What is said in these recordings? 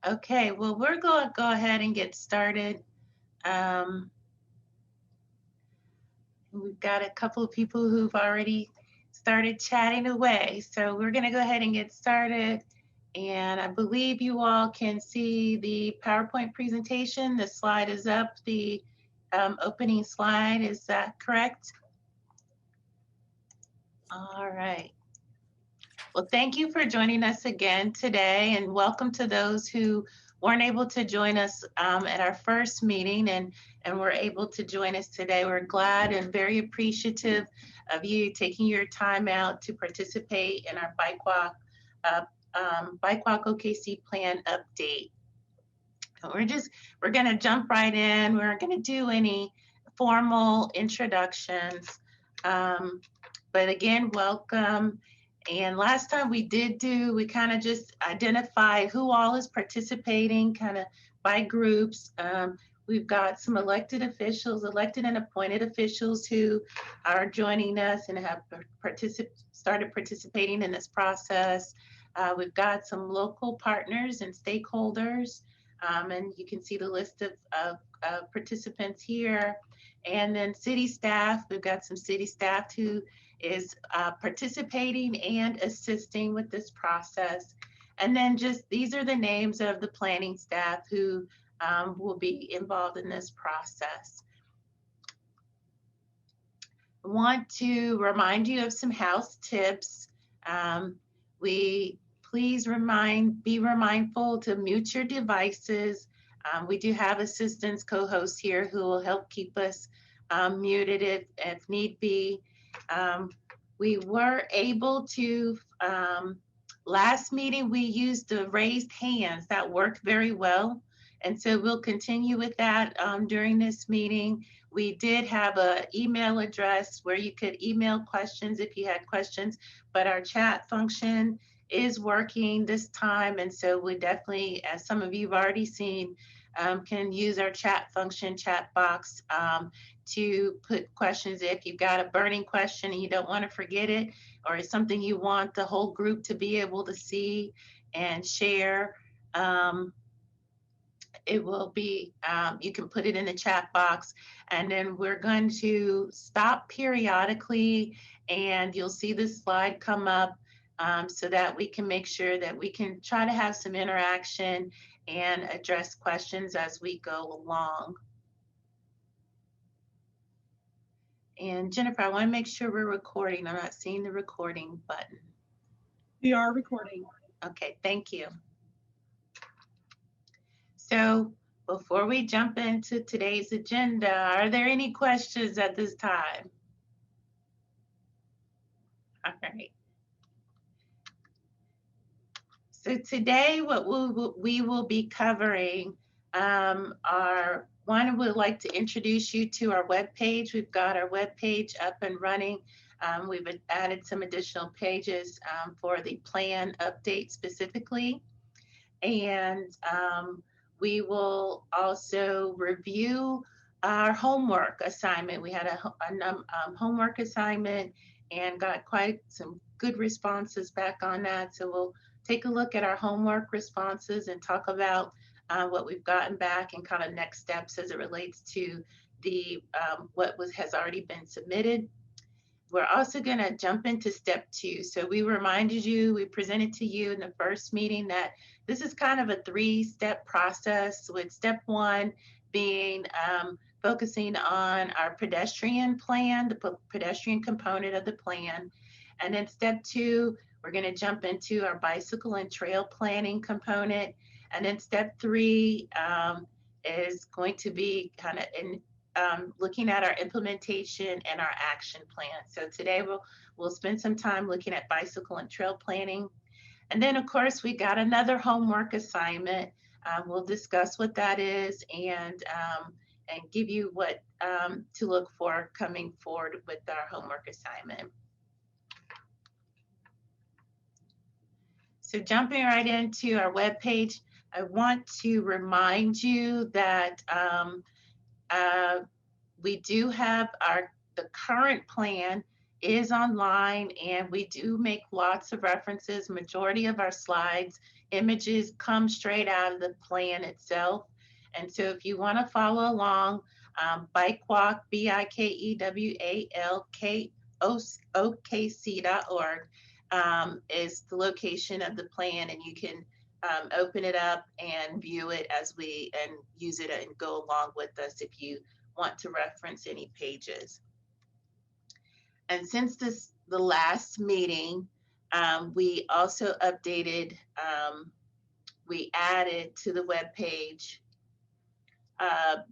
Okay, well, we're going to go ahead and get started. Um, we've got a couple of people who've already started chatting away. So we're going to go ahead and get started. And I believe you all can see the PowerPoint presentation. The slide is up, the opening slide. Is that correct? All right. Well, thank you for joining us again today, and welcome to those who weren't able to join us at our first meeting and were able to join us today. We're glad and very appreciative of you taking your time out to participate in our Bikewalkokc plan update. We're going to jump right in. We're not going to do any formal introductions. But again, welcome. And last time we kind of just identify who all is participating kind of by groups. We've got some elected officials, elected and appointed officials who are joining us and have started participating in this process. We've got some local partners and stakeholders, and you can see the list of participants here. And then city staff, we've got some city staff who is participating and assisting with this process. And then just these are the names of the planning staff who will be involved in this process. I want to remind you of some house tips. Please be mindful to mute your devices. We do have assistants co-hosts here who will help keep us muted if need be. We were able to, last meeting, we used the raised hands. That worked very well. And so we'll continue with that during this meeting. We did have an email address where you could email questions if you had questions, but our chat function is working this time. And so we definitely, as some of you have already seen, can use our chat function, chat box, to put questions. If you've got a burning question and you don't want to forget it, or it's something you want the whole group to be able to see and share, it will be, you can put it in the chat box, and then we're going to stop periodically and you'll see this slide come up so that we can make sure that we can try to have some interaction and address questions as we go along. And Jennifer, I want to make sure we're recording. I'm not seeing the recording button. We are recording. Okay, thank you. So before we jump into today's agenda, are there any questions at this time? All right. So today, what we will be covering are, one, we'd like to introduce you to our webpage. We've got our webpage up and running. We've added some additional pages for the plan update specifically. And we will also review our homework assignment. We had a homework assignment and got quite some good responses back on that. So we'll take a look at our homework responses and talk about what we've gotten back and kind of next steps as it relates to the what has already been submitted. We're also going to jump into step 2. So we reminded you, we presented to you in the first meeting that this is kind of a 3-step process, with step 1 being focusing on our pedestrian plan, the pedestrian component of the plan. And then step 2, we're going to jump into our bicycle and trail planning component. And then step 3 is going to be kind of looking at our implementation and our action plan. So today we'll spend some time looking at bicycle and trail planning. And then of course we got another homework assignment. We'll discuss what that is and give you what to look for coming forward with our homework assignment. So jumping right into our webpage, I want to remind you that we do have the current plan is online, and we do make lots of references. Majority of our slides, images come straight out of the plan itself. And so if you want to follow along, Bikewalk, Bikewalkokc.org is the location of the plan, and you can open it up and view it and use it and go along with us if you want to reference any pages. And since the last meeting, we also updated, we added to the webpage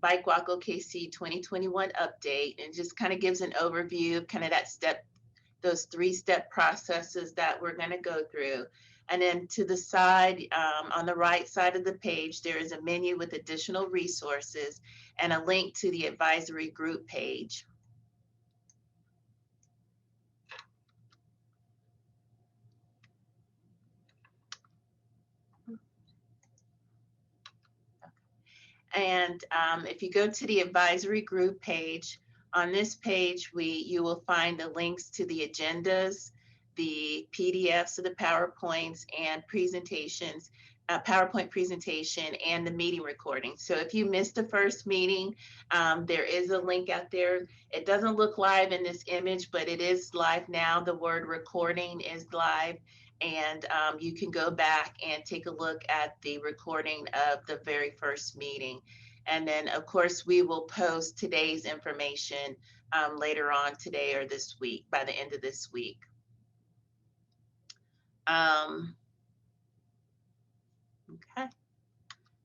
Bikewalkokc 2021 update, and just kind of gives an overview of kind of those 3-step processes that we're going to go through. And then to the side, on the right side of the page, there is a menu with additional resources and a link to the advisory group page. And if you go to the advisory group page, on this page, you will find the links to the agendas, the PDFs of the PowerPoints and presentations, PowerPoint presentation, and the meeting recording. So if you missed the first meeting, there is a link out there. It doesn't look live in this image, but it is live now. The word recording is live. And you can go back and take a look at the recording of the very first meeting. And then, of course, we will post today's information later on today or this week, by the end of this week. Okay.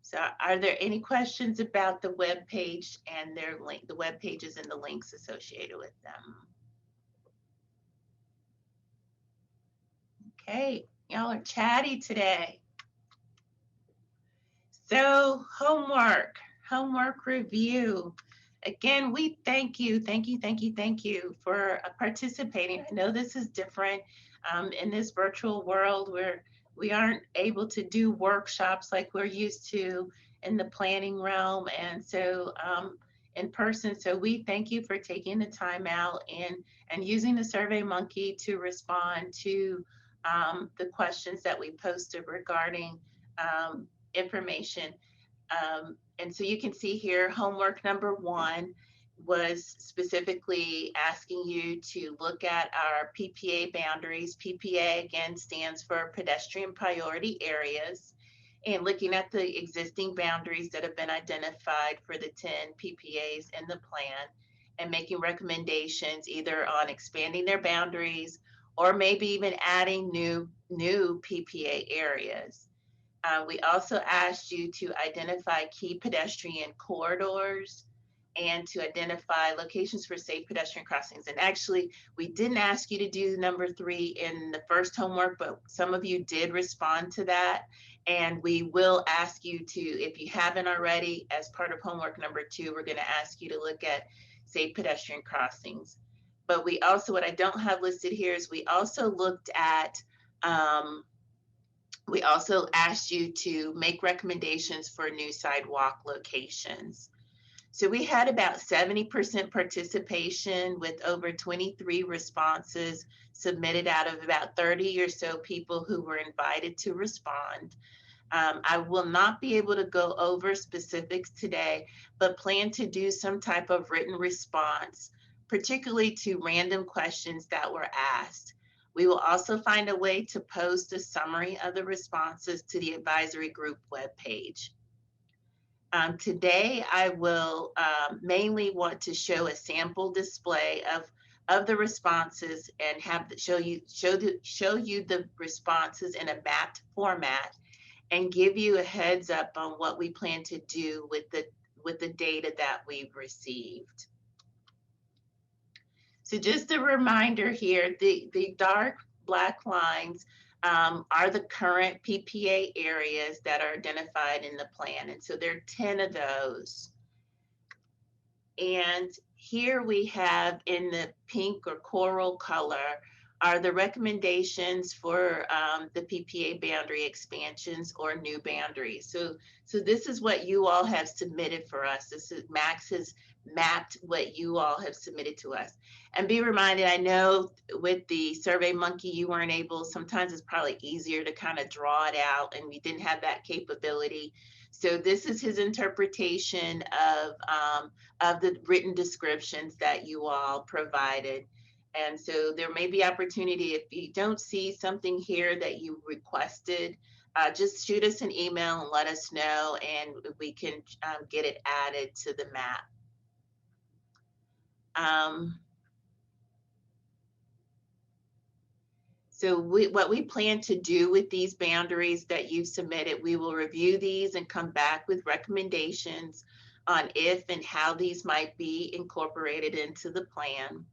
So are there any questions about the web page and their link, the web pages and the links associated with them? Okay, y'all are chatty today. So homework review. Again, we thank you for participating. I know this is different in this virtual world where we aren't able to do workshops like we're used to in the planning realm, and so in person. So we thank you for taking the time out and using the SurveyMonkey to respond to the questions that we posted regarding information. And so you can see here, homework number 1 was specifically asking you to look at our PPA boundaries. PPA, again, stands for pedestrian priority areas, and looking at the existing boundaries that have been identified for the 10 PPAs in the plan, and making recommendations either on expanding their boundaries or maybe even adding new PPA areas. We also asked you to identify key pedestrian corridors and to identify locations for safe pedestrian crossings. And actually, we didn't ask you to do number 3 in the first homework, but some of you did respond to that. And we will ask you to, if you haven't already, as part of homework number 2, we're going to ask you to look at safe pedestrian crossings. But we also, what I don't have listed here is we also looked at, we also asked you to make recommendations for new sidewalk locations. So we had about 70% participation with over 23 responses submitted out of about 30 or so people who were invited to respond. I will not be able to go over specifics today, but plan to do some type of written response, particularly to random questions that were asked. We will also find a way to post a summary of the responses to the advisory group webpage. Today, I will mainly want to show a sample display of the responses and show you the responses in a mapped format, and give you a heads up on what we plan to do with the data that we've received. So just a reminder here, the dark black lines are the current PPA areas that are identified in the plan. And so there are 10 of those. And here we have in the pink or coral color are the recommendations for the PPA boundary expansions or new boundaries. So this is what you all have submitted for us. This is Max has mapped what you all have submitted to us. And be reminded, I know with the Survey Monkey, you weren't able, sometimes it's probably easier to kind of draw it out, and we didn't have that capability. So this is his interpretation of the written descriptions that you all provided. And so there may be opportunity if you don't see something here that you requested, just shoot us an email and let us know, and we can get it added to the map. So what we plan to do with these boundaries that you've submitted, we will review these and come back with recommendations on if and how these might be incorporated into the plan.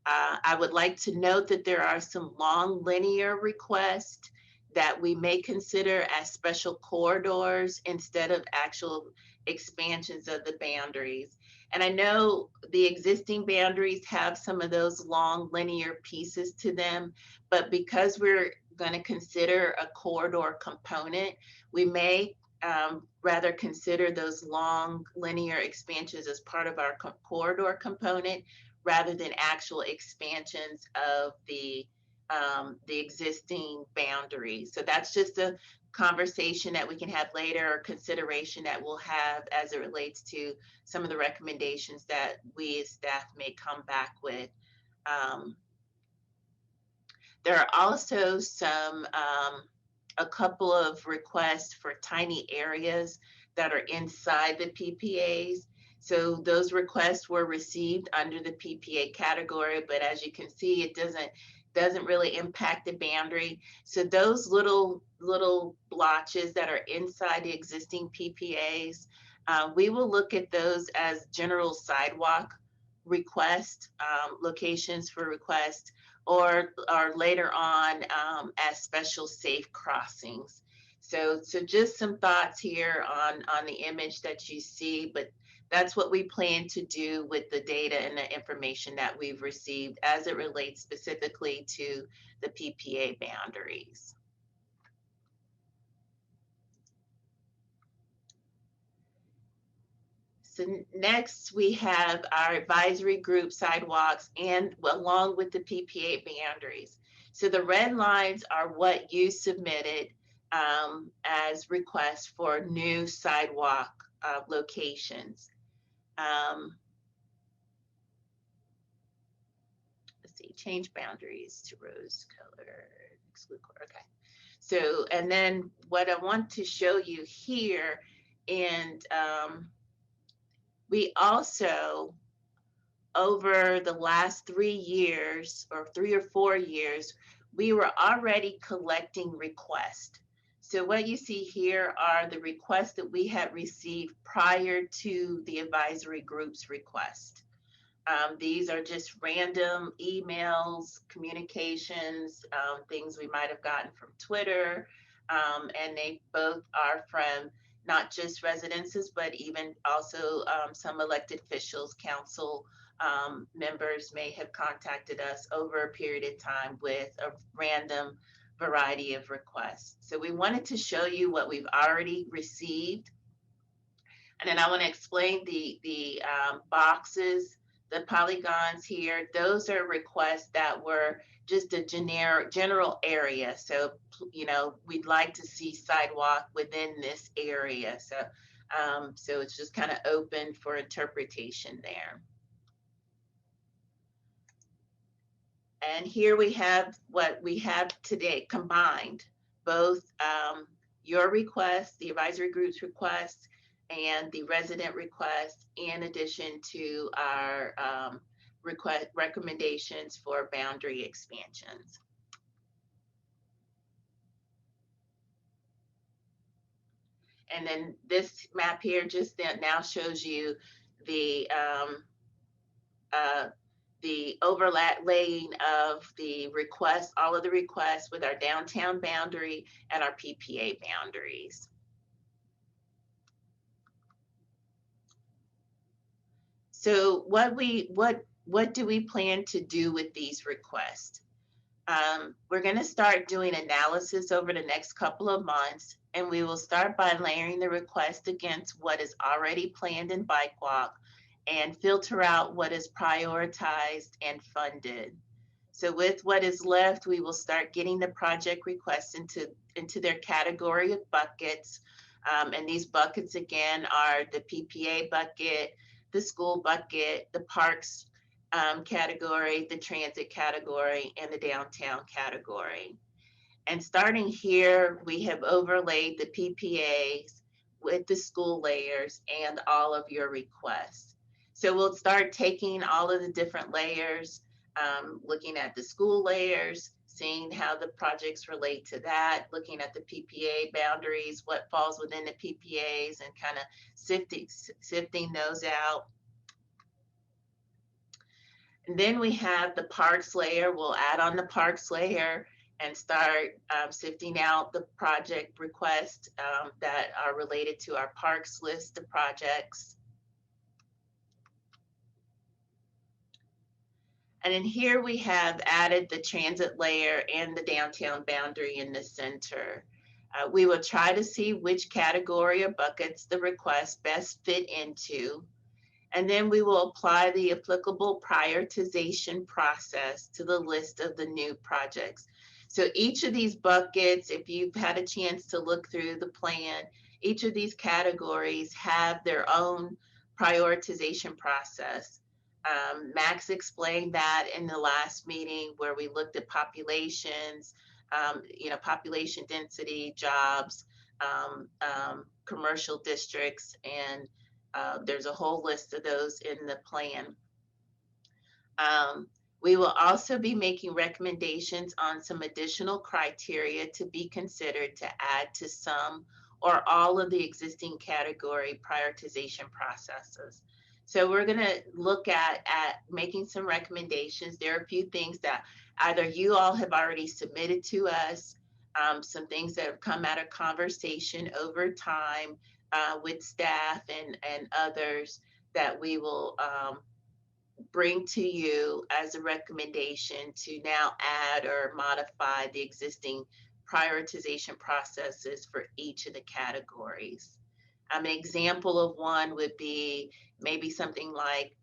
I would like to note that there are some long linear requests that we may consider as special corridors instead of actual expansions of the boundaries. And I know the existing boundaries have some of those long linear pieces to them, but because we're going to consider a corridor component, we may rather consider those long linear expansions as part of our corridor component rather than actual expansions of the existing boundaries. So that's just a conversation that we can have later, or consideration that we'll have as it relates to some of the recommendations that we as staff may come back with. There are also a couple of requests for tiny areas that are inside the PPAs. So those requests were received under the PPA category, but as you can see, it doesn't really impact the boundary. So those little blotches that are inside the existing PPAs, we will look at those as general sidewalk request, locations for request, or later on as special safe crossings. So just some thoughts here on the image that you see, but that's what we plan to do with the data and the information that we've received as it relates specifically to the PPA boundaries. So next we have our advisory group sidewalks and along with the PPA boundaries. So the red lines are what you submitted as requests for new sidewalk locations. Let's see, change boundaries to rose color, exclude color, okay. So, and then what I want to show you here, and we also, over the last 3 years or 3 or 4 years, we were already collecting requests. So what you see here are the requests that we had received prior to the advisory group's request. These are just random emails, communications, things we might have gotten from Twitter, and they both are from not just residences, but even also some elected officials, council members may have contacted us over a period of time with a random variety of requests. So we wanted to show you what we've already received. And then I want to explain the boxes, the polygons here. Those are requests that were just a general area. So, you know, we'd like to see sidewalk within this area. So, so it's just kind of open for interpretation there. And here we have what we have today combined, both your requests, the advisory group's requests, and the resident requests, in addition to our recommendations for boundary expansions. And then this map here just now shows you the overlaying of the requests, all of the requests with our downtown boundary and our PPA boundaries. So what do we plan to do with these requests? We're going to start doing analysis over the next couple of months, and we will start by layering the request against what is already planned in Bike Walk and filter out what is prioritized and funded. So with what is left, we will start getting the project requests into their category of buckets. And these buckets, again, are the PPA bucket, the school bucket, the parks category, the transit category, and the downtown category. And starting here, we have overlaid the PPAs with the school layers and all of your requests. So we'll start taking all of the different layers, looking at the school layers, seeing how the projects relate to that, looking at the PPA boundaries, what falls within the PPAs, and kind of sifting those out. And then we have the parks layer. We'll add on the parks layer and start sifting out the project requests that are related to our parks list of projects. And in here we have added the transit layer and the downtown boundary in the center. We will try to see which category or buckets the request best fit into. And then we will apply the applicable prioritization process to the list of the new projects. So each of these buckets, if you've had a chance to look through the plan, each of these categories have their own prioritization process. Max explained that in the last meeting where we looked at populations, population density, jobs, commercial districts, and there's a whole list of those in the plan. We will also be making recommendations on some additional criteria to be considered to add to some or all of the existing category prioritization processes. So we're going to look at making some recommendations. There are a few things that either you all have already submitted to us, some things that have come out of conversation over time with staff and others that we will bring to you as a recommendation to now add or modify the existing prioritization processes for each of the categories. An example of one would be maybe something like,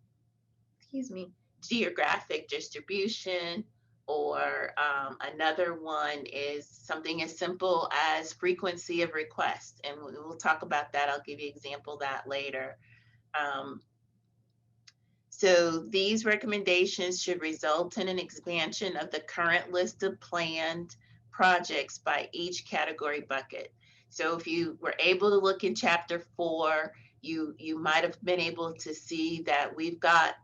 geographic distribution, or another one is something as simple as frequency of request. And we'll talk about that. I'll give you an example of that later. So these recommendations should result in an expansion of the current list of planned projects by each category bucket. So if you were able to look in chapter 4, you might have been able to see that we've got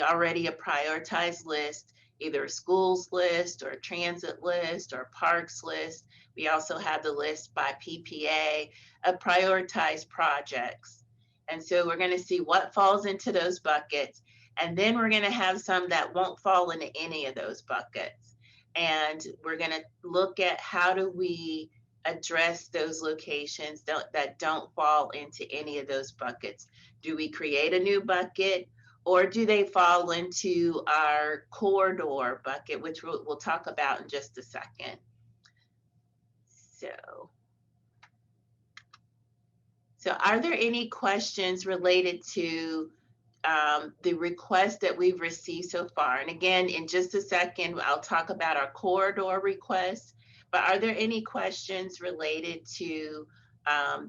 already a prioritized list, either a schools list or a transit list or a parks list. We also have the list by PPA of prioritized projects. And so we're going to see what falls into those buckets. And then we're going to have some that won't fall into any of those buckets. And we're going to look at how do we address those locations that don't fall into any of those buckets. Do we create a new bucket, or do they fall into our corridor bucket, which we'll talk about in just a second. So are there any questions related to the request that we've received so far? And again, in just a second, I'll talk about our corridor requests, but are there any questions related to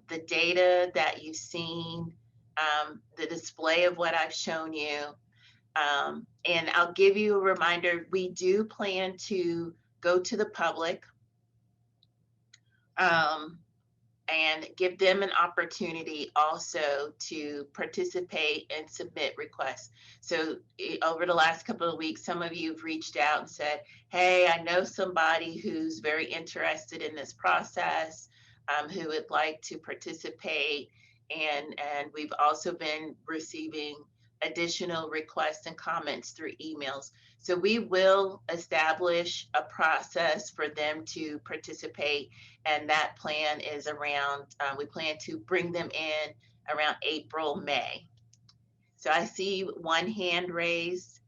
the data that you've seen, the display of what I've shown you? And I'll give you a reminder, we do plan to go to the public and give them an opportunity also to participate and submit requests. So over the last couple of weeks, some of you have reached out and said, hey, I know somebody who's very interested in this process, who would like to participate. And we've also been receiving additional requests and comments through emails. So we will establish a process for them to participate, and that plan is around, we plan to bring them in around April, May. So I see one hand raised,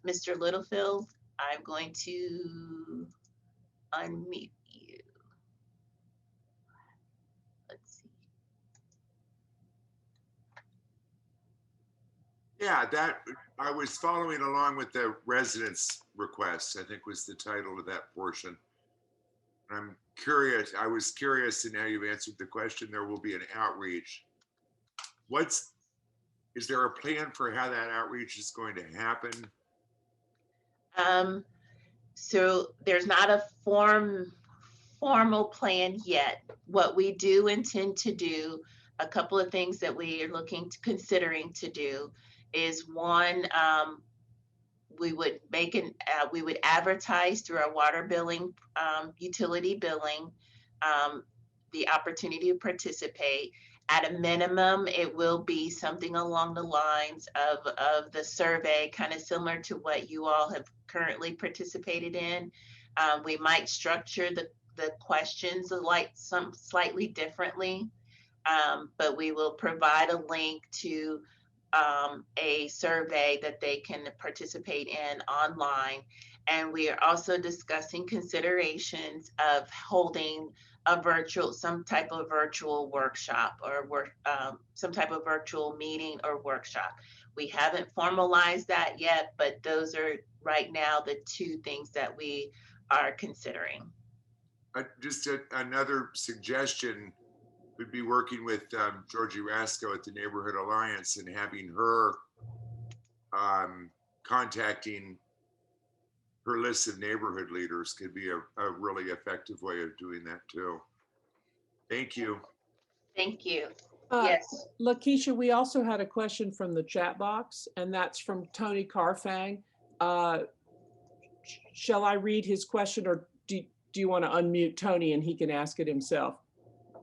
Mr. Littlefield. I'm going to unmute you. Let's see. Yeah, that I was following along with the residents' requests, I think was the title of that portion. I'm curious, I was curious, and now you've answered the question. There will be an outreach. Is there a plan for how that outreach is going to happen? So there's not a formal plan yet. What we do intend to do, a couple of things that we are considering to do is one, we would we would advertise through our water billing, utility billing, the opportunity to participate. At a minimum, it will be something along the lines of the survey, kind of similar to what you all have currently participated in. We might structure the questions slightly differently, but we will provide a link to a survey that they can participate in online. And we are also discussing considerations of holding some type of virtual workshop or some type of virtual meeting or workshop. We haven't formalized that yet, but those are right now the two things that we are considering. Just another suggestion would be working with Georgie Rasco at the Neighborhood Alliance and having her contacting her list of neighborhood leaders could be a really effective way of doing that too. Thank you. Thank you. Yes. Lakeisha, we also had a question from the chat box, and that's from Tony Carfang. Shall I read his question, or do you want to unmute Tony and he can ask it himself?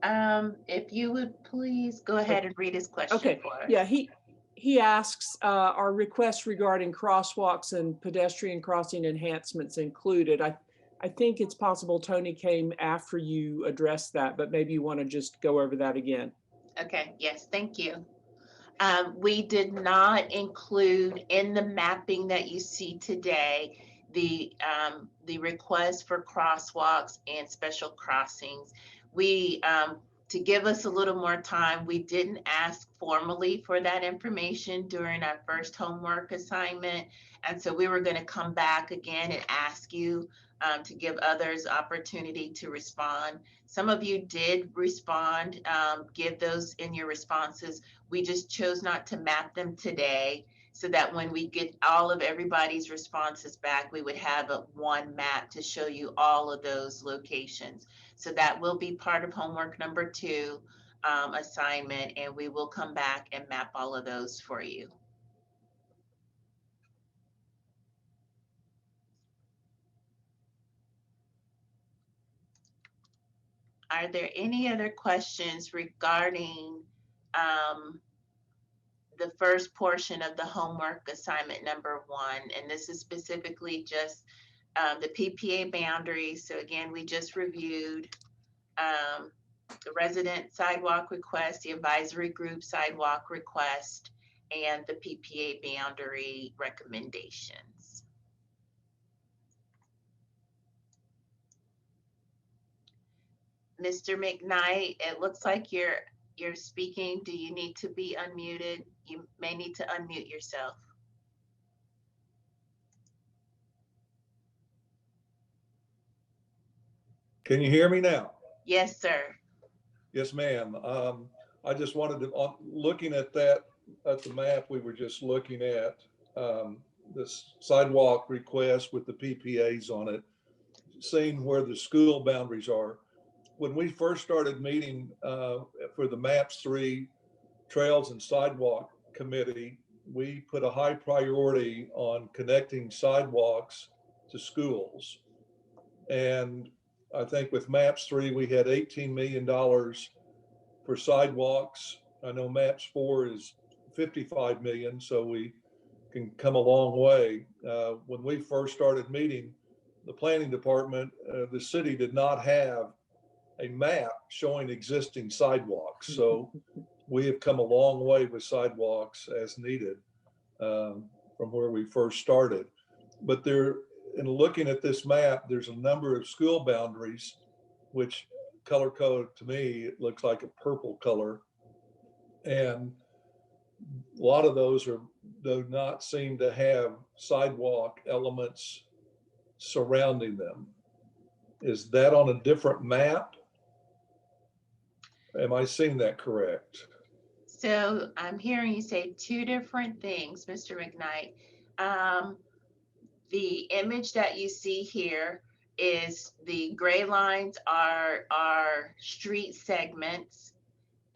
If you would please go ahead and read his question okay. for us. Yeah, he asks, are requests regarding crosswalks and pedestrian crossing enhancements included? I think it's possible Tony came after you addressed that, but maybe you want to just go over that again. Okay, yes, thank you. We did not include in the mapping that you see today the request for crosswalks and special crossings. We, to give us a little more time, we didn't ask formally for that information during our first homework assignment. And so we were going to come back again and ask you to give others opportunity to respond. Some of you did respond, give those in your responses. We just chose not to map them today so that when we get all of everybody's responses back, we would have one map to show you all of those locations. So that will be part of homework number 2 assignment, and we will come back and map all of those for you. Are there any other questions regarding the first portion of the homework assignment number 1? And this is specifically just the PPA boundaries. So again, we just reviewed the resident sidewalk request, the advisory group sidewalk request, and the PPA boundary recommendations. Mr. McKnight, it looks like you're speaking. Do you need to be unmuted? You may need to unmute yourself. Can you hear me now? Yes, sir. Yes, ma'am. I just wanted to, looking at that, at the map we were just looking at, this sidewalk request with the PPA'S on it, seeing where the school boundaries are. When we first started meeting for the MAPS 3 Trails and Sidewalk Committee, we put a high priority on connecting sidewalks to schools. And I think with MAPS 3, we had $18 million for sidewalks. I know MAPS 4 is 55 million, so we can come a long way. When we first started meeting, the planning department, the city did not have a map showing existing sidewalks. So we have come a long way with sidewalks as needed from where we first started. But there, in looking at this map, there's a number of school boundaries, which color code to me, it looks like a purple color. And a lot of those do not seem to have sidewalk elements surrounding them. Is that on a different map? Am I seeing that correct? So I'm hearing you say two different things, Mr. McKnight. The image that you see here is the gray lines are street segments,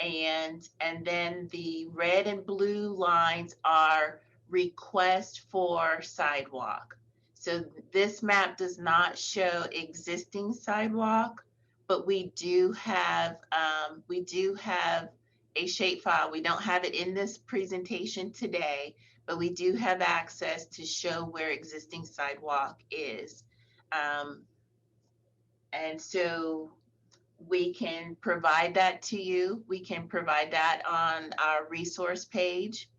and then the red and blue lines are request for sidewalk. So this map does not show existing sidewalk, but we do have a shapefile. We don't have it in this presentation today, but we do have access to show where existing sidewalk is. And so we can provide that to you. We can provide that on our resource page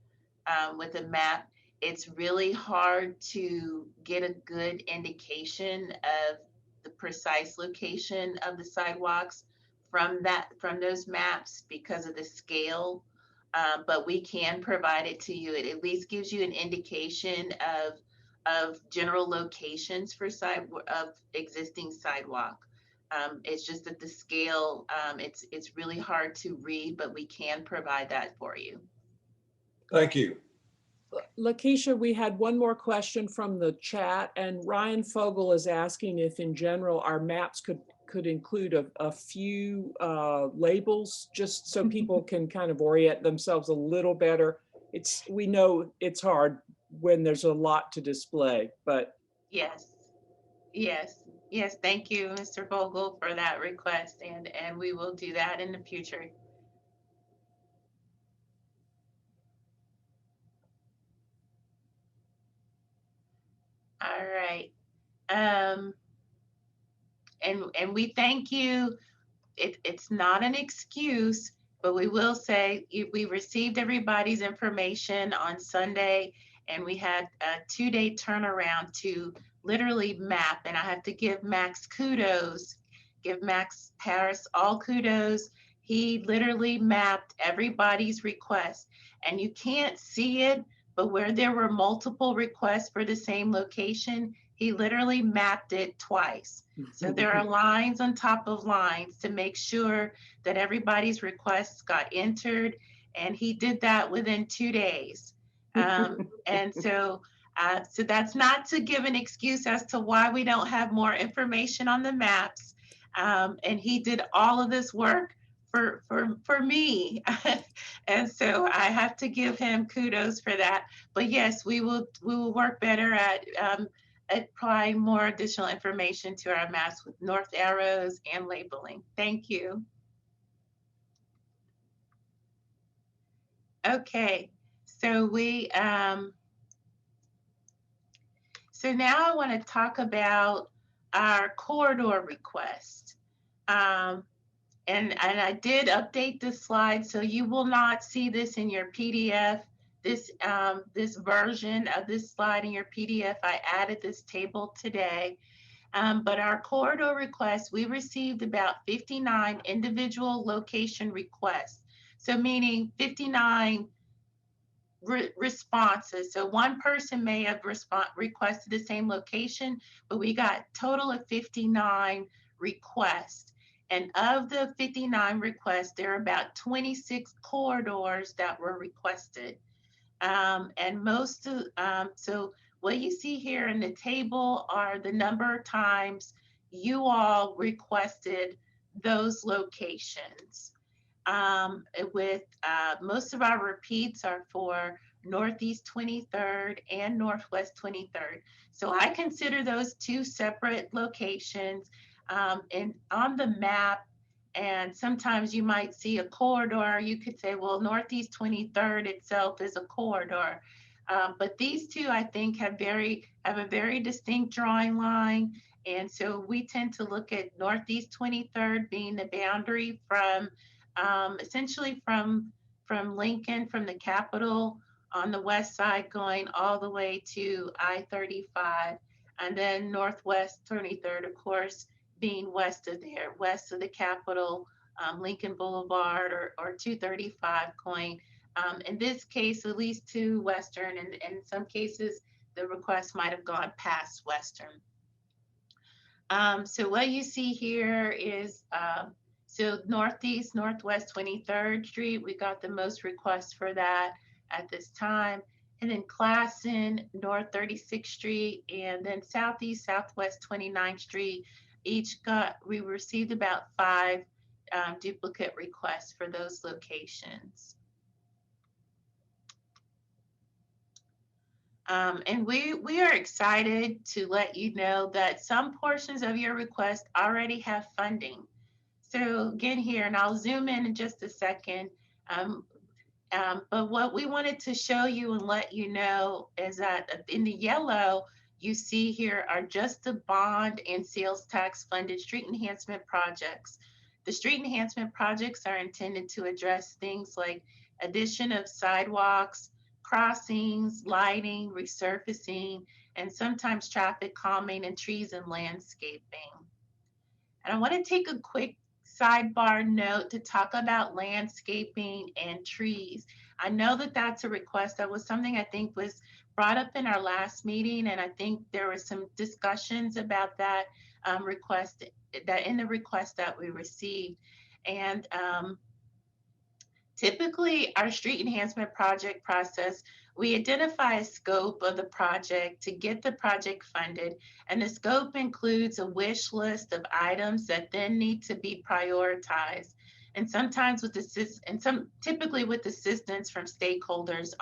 with a map. It's really hard to get a good indication of the precise location of the sidewalks from those maps because of the scale. But we can provide it to you. It at least gives you an indication of general locations for of existing sidewalk. It's just that the scale, it's really hard to read, but we can provide that for you. Thank you. Lakeisha, we had one more question from the chat, and Ryan Fogel is asking if in general our maps could include a few labels, just so people can kind of orient themselves a little better. We know it's hard when there's a lot to display, but. Yes. Thank you, Mr. Vogel, for that request, and we will do that in the future. All right. And we thank you. It's not an excuse, but we will say we received everybody's information on Sunday, and we had a 2-day turnaround to literally map. And I have to give Max kudos, give Max Harris all kudos. He literally mapped everybody's request, and you can't see it, but where there were multiple requests for the same location, he literally mapped it twice. So there are lines on top of lines to make sure that everybody's requests got entered, and he did that within 2 days. And so that's not to give an excuse as to why we don't have more information on the maps. And he did all of this work for me. And so I have to give him kudos for that. But yes, we will work better at applying more additional information to our maps with north arrows and labeling. Thank you. Okay, so so now I want to talk about our corridor request. And I did update this slide, so you will not see this in your PDF. This version of this slide in your PDF, I added this table today. But our corridor request, we received about 59 individual location requests. So meaning 59 responses. So one person may have requested the same location, but we got a total of 59 requests. And of the 59 requests, there are about 26 corridors that were requested. And most of, so what you see here in the table are the number of times you all requested those locations. With most of our repeats are for Northeast 23rd and Northwest 23rd. So I consider those two separate locations. And on the map, and sometimes you might see a corridor. You could say, well, Northeast 23rd itself is a corridor. But these two, I think, have a very distinct drawing line. And so we tend to look at Northeast 23rd being the boundary from essentially from Lincoln, from the Capitol on the west side, going all the way to I-35. And then Northwest 23rd, of course, being west of there, west of the Capitol, Lincoln Boulevard, or 235 Coin. In this case, at least to Western, and in some cases, the request might have gone past Western. So what you see here is, so Northeast, Northwest 23rd Street, we got the most requests for that at this time. And then Classen, North 36th Street, and then Southeast, Southwest 29th Street. We received about 5 duplicate requests for those locations. And we are excited to let you know that some portions of your request already have funding. So again here, and I'll zoom in just a second. But what we wanted to show you and let you know is that in the yellow, you see here are just the bond and sales tax funded street enhancement projects. The street enhancement projects are intended to address things like addition of sidewalks, crossings, lighting, resurfacing, and sometimes traffic calming and trees and landscaping. And I want to take a quick sidebar note to talk about landscaping and trees. I know that that's a request. That was something I think was brought up in our last meeting, and I think there were some discussions about that request, that in the request that we received. And typically, our street enhancement project process, we identify a scope of the project to get the project funded, and the scope includes a wish list of items that then need to be prioritized. And sometimes typically with assistance from stakeholders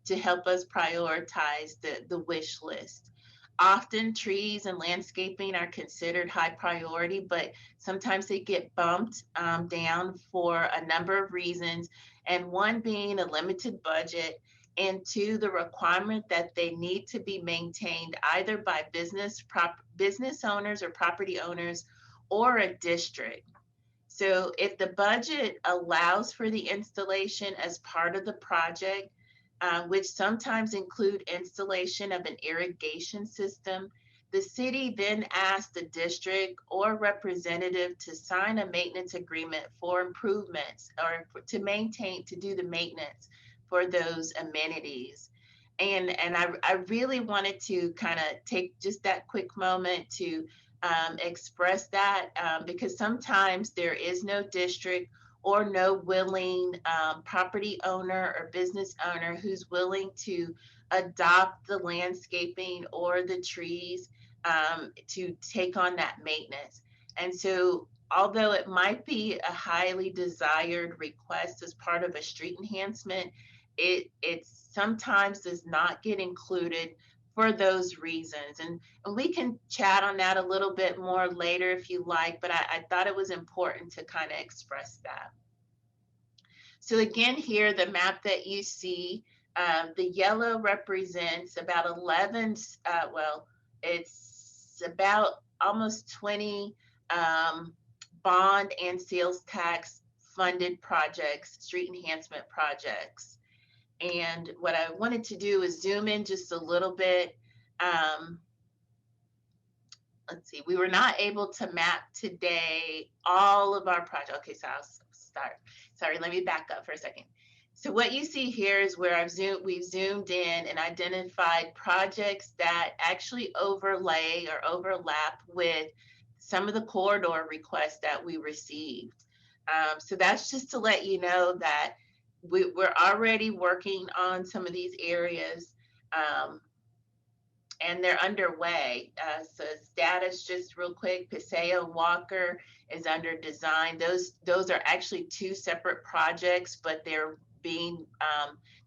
to help us prioritize the wish list. Often trees and landscaping are considered high priority, but sometimes they get bumped down for a number of reasons. And one being a limited budget, and 2, the requirement that they need to be maintained either by business owners or property owners or a district. So if the budget allows for the installation as part of the project, which sometimes include installation of an irrigation system, the city then asks the district or representative to sign a maintenance agreement for improvements or to do the maintenance for those amenities. And I really wanted to kind of take just that quick moment to express that because sometimes there is no district or no willing property owner or business owner who's willing to adopt the landscaping or the trees to take on that maintenance. And so although it might be a highly desired request as part of a street enhancement, it sometimes does not get included for those reasons. And we can chat on that a little bit more later if you like, but I thought it was important to kind of express that. So again, here, the map that you see, the yellow represents about 11, well, it's about almost 20 bond and sales tax funded projects, street enhancement projects. And what I wanted to do is zoom in just a little bit. Let's see, we were not able to map today all of our projects. Okay, so I'll start. Sorry, let me back up for a second. So what you see here is where we've zoomed in and identified projects that actually overlay or overlap with some of the corridor requests that we received. So that's just to let you know that we're already working on some of these areas and they're underway. So status, just real quick, Paseo and Walker is under design. Those are actually 2 separate projects, but they're being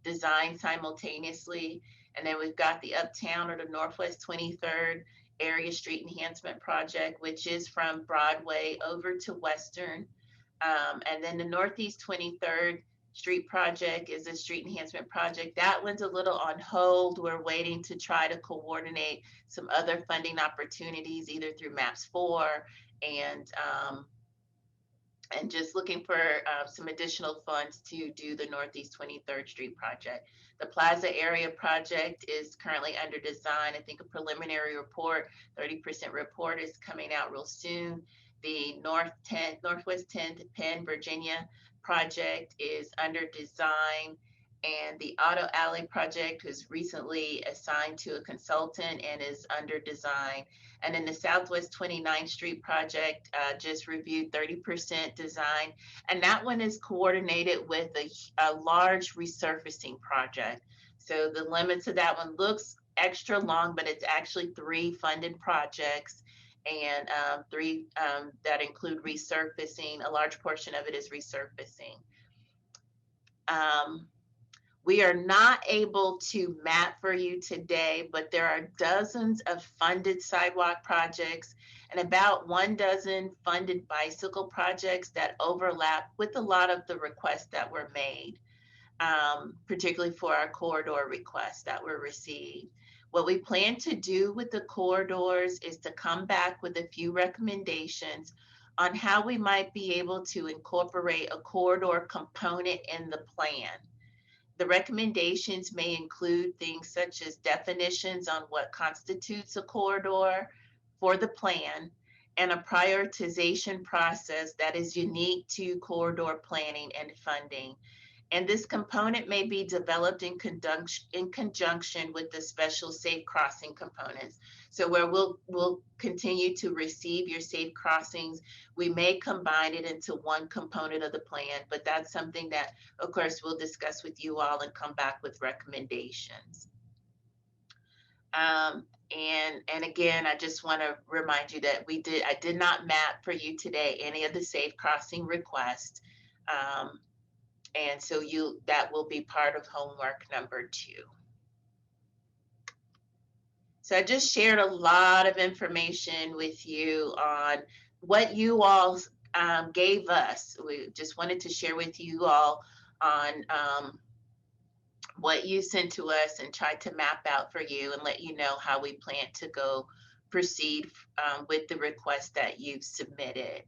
designed simultaneously. And then we've got the Uptown or the Northwest 23rd Area Street Enhancement Project, which is from Broadway over to Western. And then the Northeast 23rd Street project is a street enhancement project. That one's a little on hold. We're waiting to try to coordinate some other funding opportunities, either through MAPS 4 and and just looking for some additional funds to do the Northeast 23rd Street project. The Plaza area project is currently under design. I think a preliminary report, 30% report, is coming out real soon. The Northwest 10th Penn, Virginia project is under design, and the Auto Alley project was recently assigned to a consultant and is under design. And then the Southwest 29th Street project just reviewed 30% design. And that one is coordinated with a large resurfacing project. So the limits of that one looks extra long, but it's actually 3 funded projects, and 3 that include resurfacing. A large portion of it is resurfacing. We are not able to map for you today, but there are dozens of funded sidewalk projects and about 1 dozen funded bicycle projects that overlap with a lot of the requests that were made, particularly for our corridor requests that were received. What we plan to do with the corridors is to come back with a few recommendations on how we might be able to incorporate a corridor component in the plan. The recommendations may include things such as definitions on what constitutes a corridor for the plan, and a prioritization process that is unique to corridor planning and funding. And this component may be developed in conjunction with the special safe crossing components. So where we'll continue to receive your safe crossings, we may combine it into one component of the plan, but that's something that, of course, we'll discuss with you all and come back with recommendations. And again, I just want to remind you that I did not map for you today any of the safe crossing requests. And so that will be part of homework number 2. So I just shared a lot of information with you on what you all gave us. We just wanted to share with you all on what you sent to us and tried to map out for you and let you know how we plan to proceed with the request that you've submitted.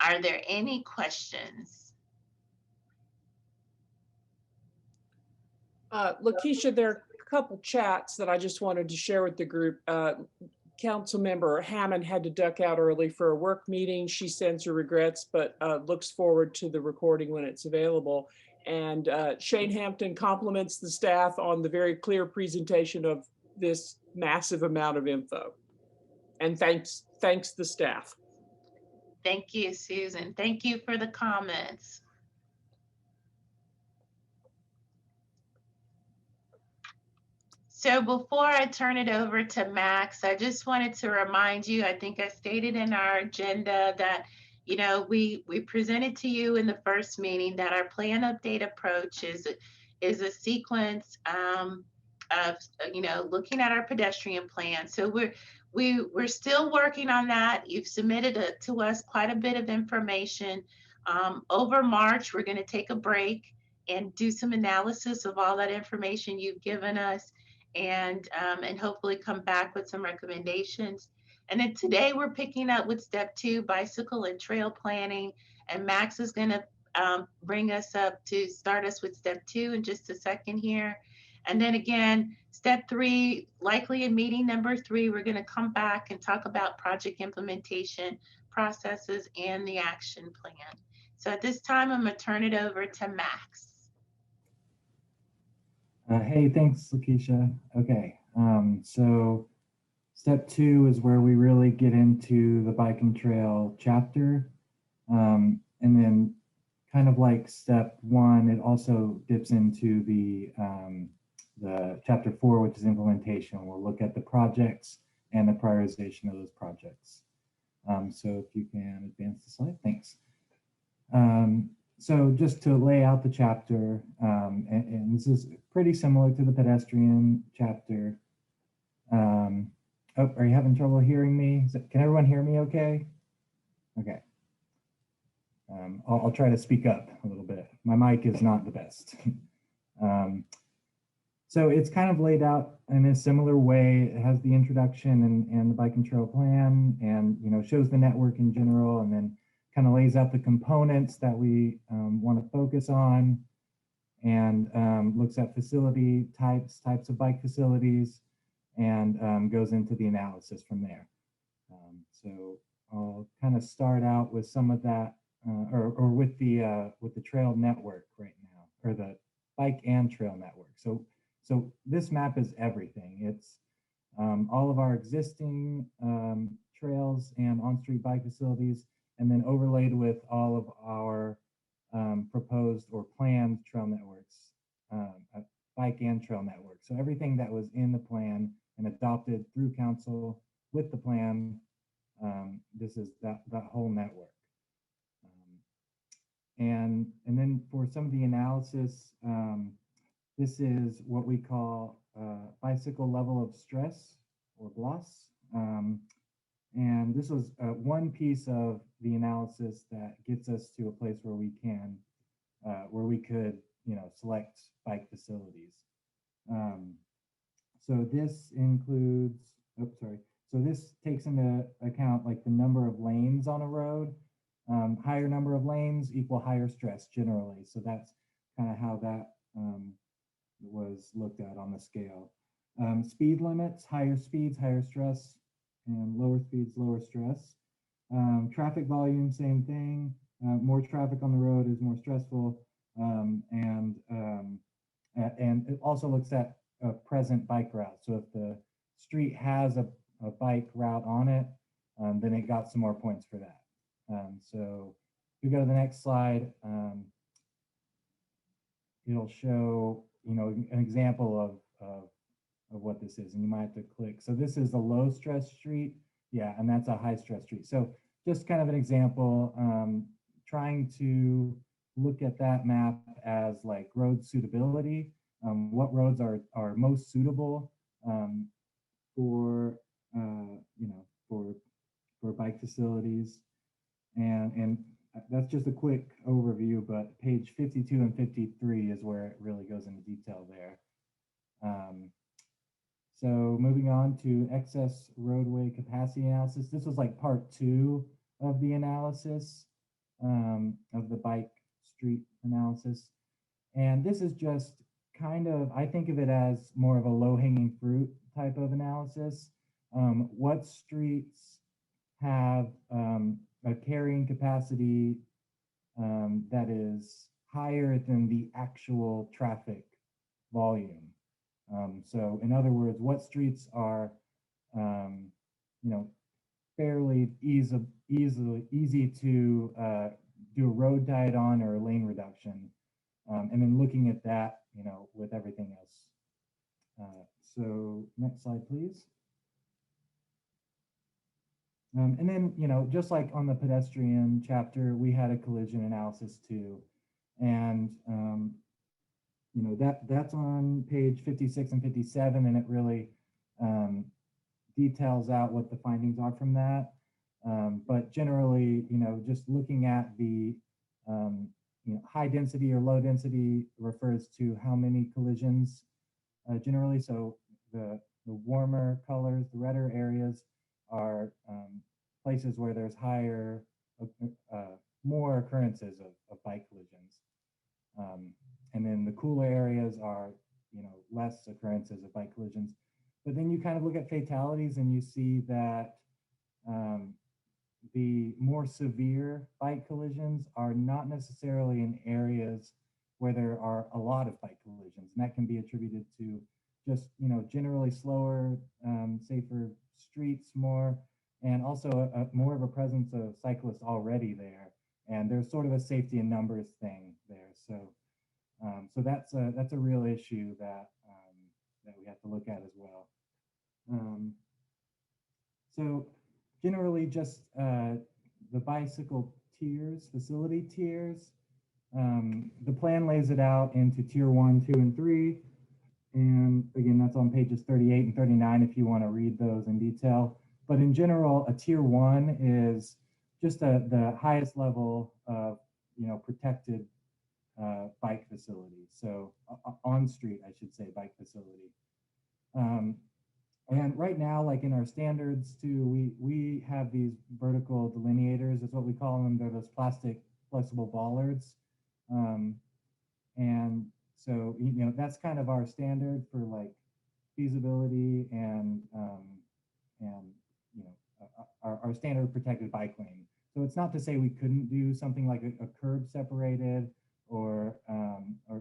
Are there any questions? Lakeisha, there are a couple chats that I just wanted to share with the group. Councilmember Hammond had to duck out early for a work meeting. She sends her regrets, but looks forward to the recording when it's available. And Shane Hampton compliments the staff on the very clear presentation of this massive amount of info. And thanks the staff. Thank you, Susan. Thank you for the comments. So before I turn it over to Max, I just wanted to remind you, I think I stated in our agenda that, you know, we presented to you in the first meeting that our plan update approach is a sequence of, you know, looking at our pedestrian plan. So we're still working on that. You've submitted to us quite a bit of information. Over March, we're going to take a break and do some analysis of all that information you've given us, and hopefully come back with some recommendations. And then today we're picking up with step 2, bicycle and trail planning. And Max is going to bring us up to start us with step 2 in just a second here. And then again, step 3, likely in meeting number 3, we're going to come back and talk about project implementation processes and the action plan. So at this time, I'm going to turn it over to Max. Hey, thanks, Lakeisha. Okay, so step 2 is where we really get into the bike and trail chapter. And then kind of like step 1, it also dips into the chapter 4, which is implementation. We'll look at the projects and the prioritization of those projects. So if you can advance the slide, thanks. So just to lay out the chapter, and this is pretty similar to the pedestrian chapter. Oh, are you having trouble hearing me? Can everyone hear me okay? Okay. I'll try to speak up a little bit. My mic is not the best. So it's kind of laid out in a similar way. It has the introduction and the bike and trail plan, and, you know, shows the network in general, and then kind of lays out the components that we want to focus on, and looks at facility types of bike facilities, and goes into the analysis from there. So I'll kind of start out with some of that, or with the trail network right now, or the bike and trail network. So this map is everything. It's all of our existing trails and on-street bike facilities, and then overlaid with all of our proposed or planned trail networks, bike and trail networks. So everything that was in the plan and adopted through council with the plan, this is that whole network. And then for some of the analysis, this is what we call bicycle level of stress, or BLOS. And this was one piece of the analysis that gets us to a place where we can, where we could, select bike facilities. So this includes, so this takes into account like the number of lanes on a road. Higher number of lanes equal higher stress generally. So that's kind of how that was looked at on the scale. Speed limits, higher speeds, higher stress, and lower speeds, lower stress. Traffic volume, same thing. More traffic on the road is more stressful. And it also looks at a present bike route. So if the street has a bike route on it, then it got some more points for that. So if we go to the next slide, it'll show, an example of what this is, and you might have to click. So this is a low stress street. Yeah, and that's a high stress street. So just kind of an example, trying to look at that map as like road suitability. What roads are most suitable for for bike facilities, and that's just a quick overview, but page 52 and 53 is where it really goes into detail there. So moving on to excess roadway capacity analysis. This was like part 2 of the analysis, of the bike street analysis. And this is just kind of, I think of it as more of a low-hanging fruit type of analysis. What streets have a carrying capacity that is higher than the actual traffic volume? So in other words, what streets are, fairly easy to do a road diet on, or a lane reduction, and then looking at that, with everything else. So next slide, please. And then, just like on the pedestrian chapter, we had a collision analysis too. And, that's on page 56 and 57, and it really details out what the findings are from that. But generally, just looking at the high density or low density refers to how many collisions generally. So the warmer colors, the redder areas, are places where there's higher, more occurrences of bike collisions. And then the cooler areas are, less occurrences of bike collisions. But then you kind of look at fatalities, and you see that the more severe bike collisions are not necessarily in areas where there are a lot of bike collisions. And that can be attributed to just, generally slower, safer streets more, and also more of a presence of cyclists already there. And there's sort of a safety in numbers thing there. So so that's a real issue that we have to look at as well. So generally, just the bicycle tiers, facility tiers, the plan lays it out into tier 1, 2, and 3. And again, that's on pages 38 and 39 if you want to read those in detail. But in general, a tier 1 is just the highest level of protected bike facility. So on street, I should say, bike facility. And right now, like in our standards too, we have these vertical delineators, is what we call them. They're those plastic flexible bollards. And so, that's kind of our standard for like feasibility and our standard protected bike lane. So it's not to say we couldn't do something like a curb separated or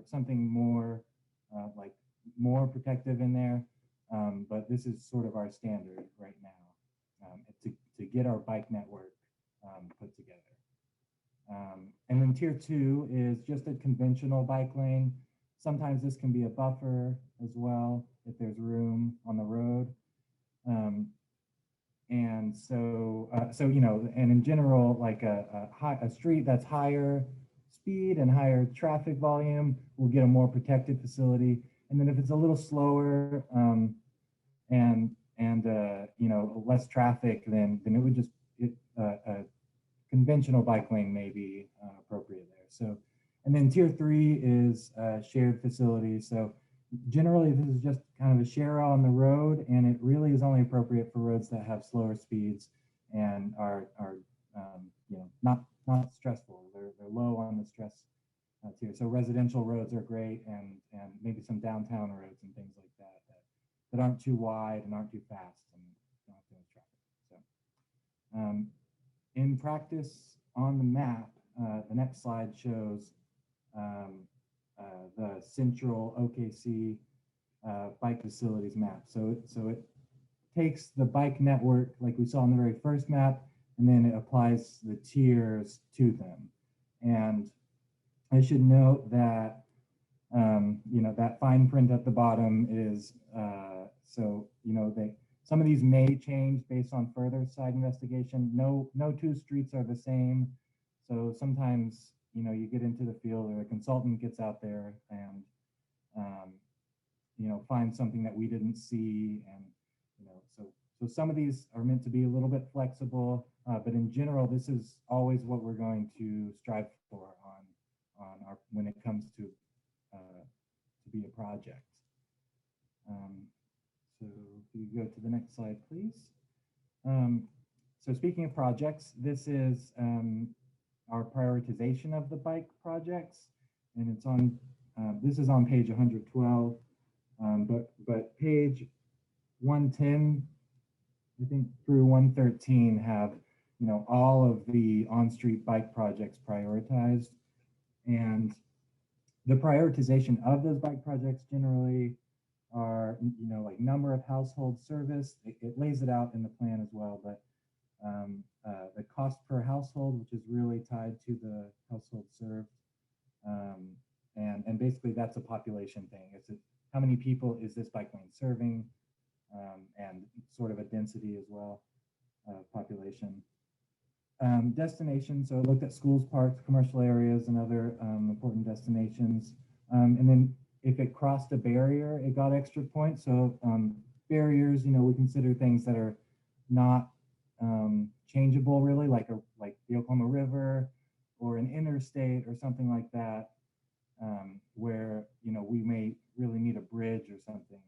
something more like more protective in there. But this is sort of our standard right now to get our bike network put together. And then tier 2 is just a conventional bike lane. Sometimes this can be a buffer as well if there's room on the road. And so, and in general, like a street that's higher speed and higher traffic volume will get a more protected facility. And then if it's a little slower and less traffic, then it would just a conventional bike lane may be appropriate there. So, and then tier 3 is shared facilities. So generally, this is just kind of a share on the road, and it really is only appropriate for roads that have slower speeds and are not stressful. They're low on the stress tier. So residential roads are great, and maybe some downtown roads and things like that that aren't too wide and aren't too fast and don't have too much traffic. So in practice on the map, the next slide shows the central OKC bike facilities map. So it takes the bike network like we saw in the very first map, and then it applies the tiers to them. And I should note that that fine print at the bottom is some of these may change based on further side investigation. No two streets are the same. So sometimes you get into the field or a consultant gets out there and finds something that we didn't see, and so some of these are meant to be a little bit flexible, but in general, this is always what we're going to strive for on our when it comes to be a project. So if you go to the next slide, please. So speaking of projects, this is our prioritization of the bike projects, and it's on this is on page 112, but page 110, I think, through 113 have all of the on-street bike projects prioritized, and the prioritization of those bike projects generally are like number of households serviced. It lays it out in the plan as well, but the cost per household, which is really tied to the household served. And basically that's a population thing. It's how many people is this bike lane serving, and sort of a density as well, population. Destinations, so it looked at schools, parks, commercial areas, and other important destinations. And then if it crossed a barrier, it got extra points. So barriers, we consider things that are not changeable really, like the Oklahoma River or an interstate or something like that, where we may really need a bridge or something,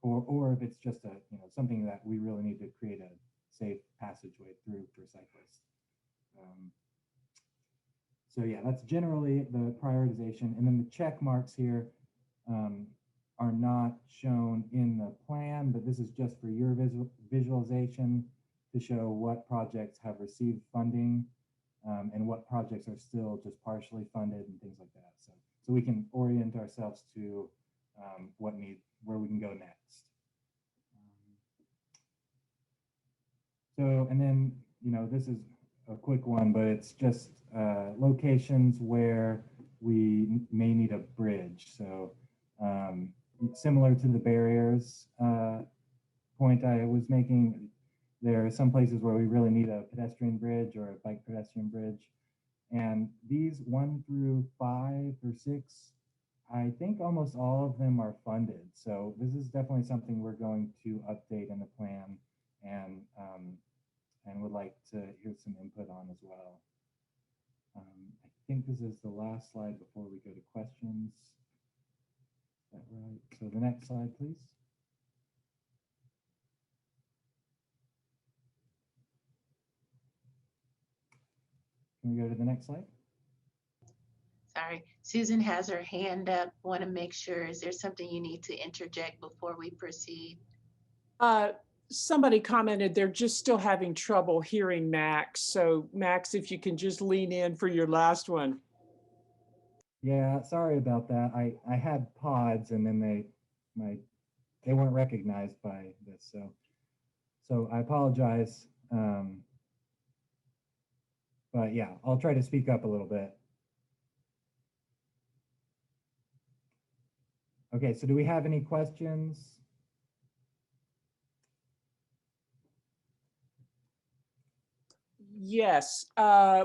or if it's just something that we really need to create a safe passageway through for cyclists. So yeah, that's generally the prioritization, and then the check marks here are not shown in the plan, but this is just for your visualization to show what projects have received funding and what projects are still just partially funded and things like that. So we can orient ourselves to where we can go next. So, and then, this is a quick one, but it's just locations where we may need a bridge. So similar to the barriers point I was making, there are some places where we really need a pedestrian bridge or a bike pedestrian bridge. And these 1 through 5 or 6, I think almost all of them are funded. So this is definitely something we're going to update in the plan, and would like to hear some input on as well. I think this is the last slide before we go to questions. Is that right? So the next slide, please. Can we go to the next slide? Sorry, Susan has her hand up. Want to make sure, is there something you need to interject before we proceed? Somebody commented they're just still having trouble hearing Max. So Max, if you can just lean in for your last one. Yeah, sorry about that. I had pods and then they weren't recognized by this, so I apologize. But yeah, I'll try to speak up a little bit. Okay, so do we have any questions? Yes,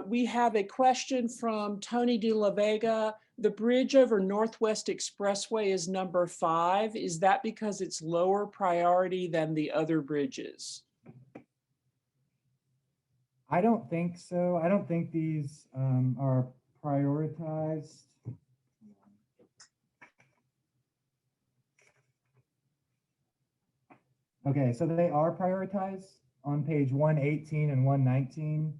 we have a question from Tony De La Vega. The bridge over Northwest Expressway is number 5. Is that because it's lower priority than the other bridges? I don't think so. I don't think these are prioritized. Okay, so they are prioritized on page 118 and 119.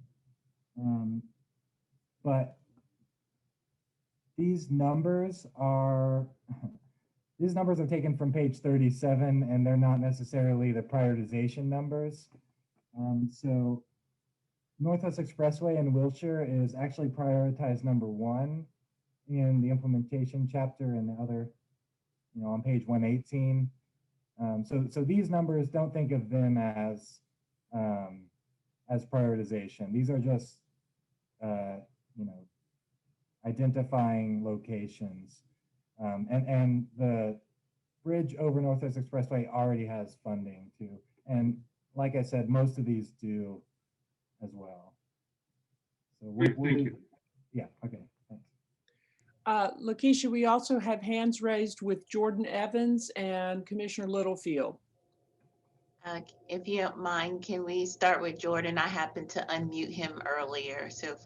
But these numbers are taken from page 37 and they're not necessarily the prioritization numbers. So Northwest Expressway in Wilshire is actually prioritized number 1 in the implementation chapter and the other, on page 118. So these numbers, don't think of them as prioritization. These are just, identifying locations. And the bridge over Northwest Expressway already has funding too. And like I said, most of these do as well. So Thank you. Yeah, okay, thanks. Lakeisha, we also have hands raised with Jordan Evans and Commissioner Littlefield. If you don't mind, can we start with Jordan? I happened to unmute him earlier, so if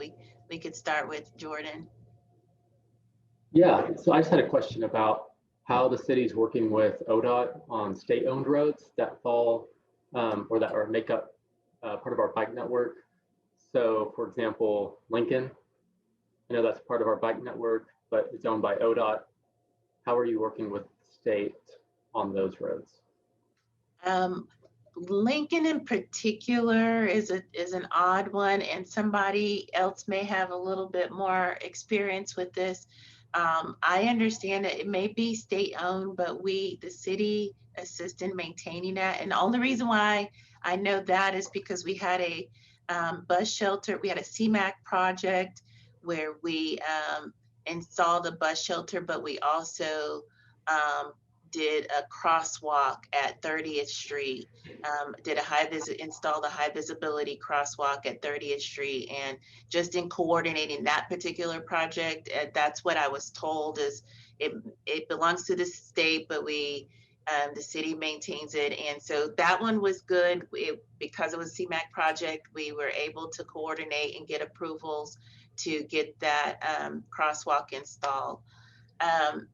we could start with Jordan. Yeah, so I just had a question about how the city's working with ODOT on state-owned roads that fall or make up part of our bike network. So, for example, Lincoln, I know that's part of our bike network, but it's owned by ODOT. How are you working with the state on those roads? Lincoln in particular is an odd one, and somebody else may have a little bit more experience with this. I understand that it may be state-owned, but the city, assist in maintaining that. And the only reason why I know that is because we had a bus shelter. We had a CMAQ project where we installed a bus shelter, but we also did a crosswalk at 30th Street, installed a high visibility crosswalk at 30th Street. And just in coordinating that particular project, that's what I was told is it belongs to the state, but the city maintains it. And so that one was good. Because it was a CMAQ project, we were able to coordinate and get approvals to get that crosswalk installed.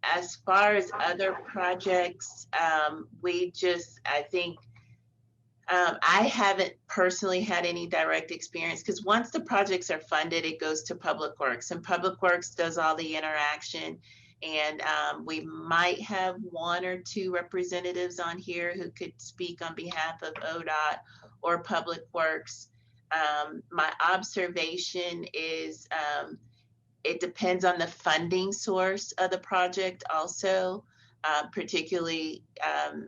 As far as other projects, I think I haven't personally had any direct experience because once the projects are funded, it goes to Public Works, and Public Works does all the interaction. And we might have 1 or 2 representatives on here who could speak on behalf of ODOT or Public Works. My observation is it depends on the funding source of the project also, particularly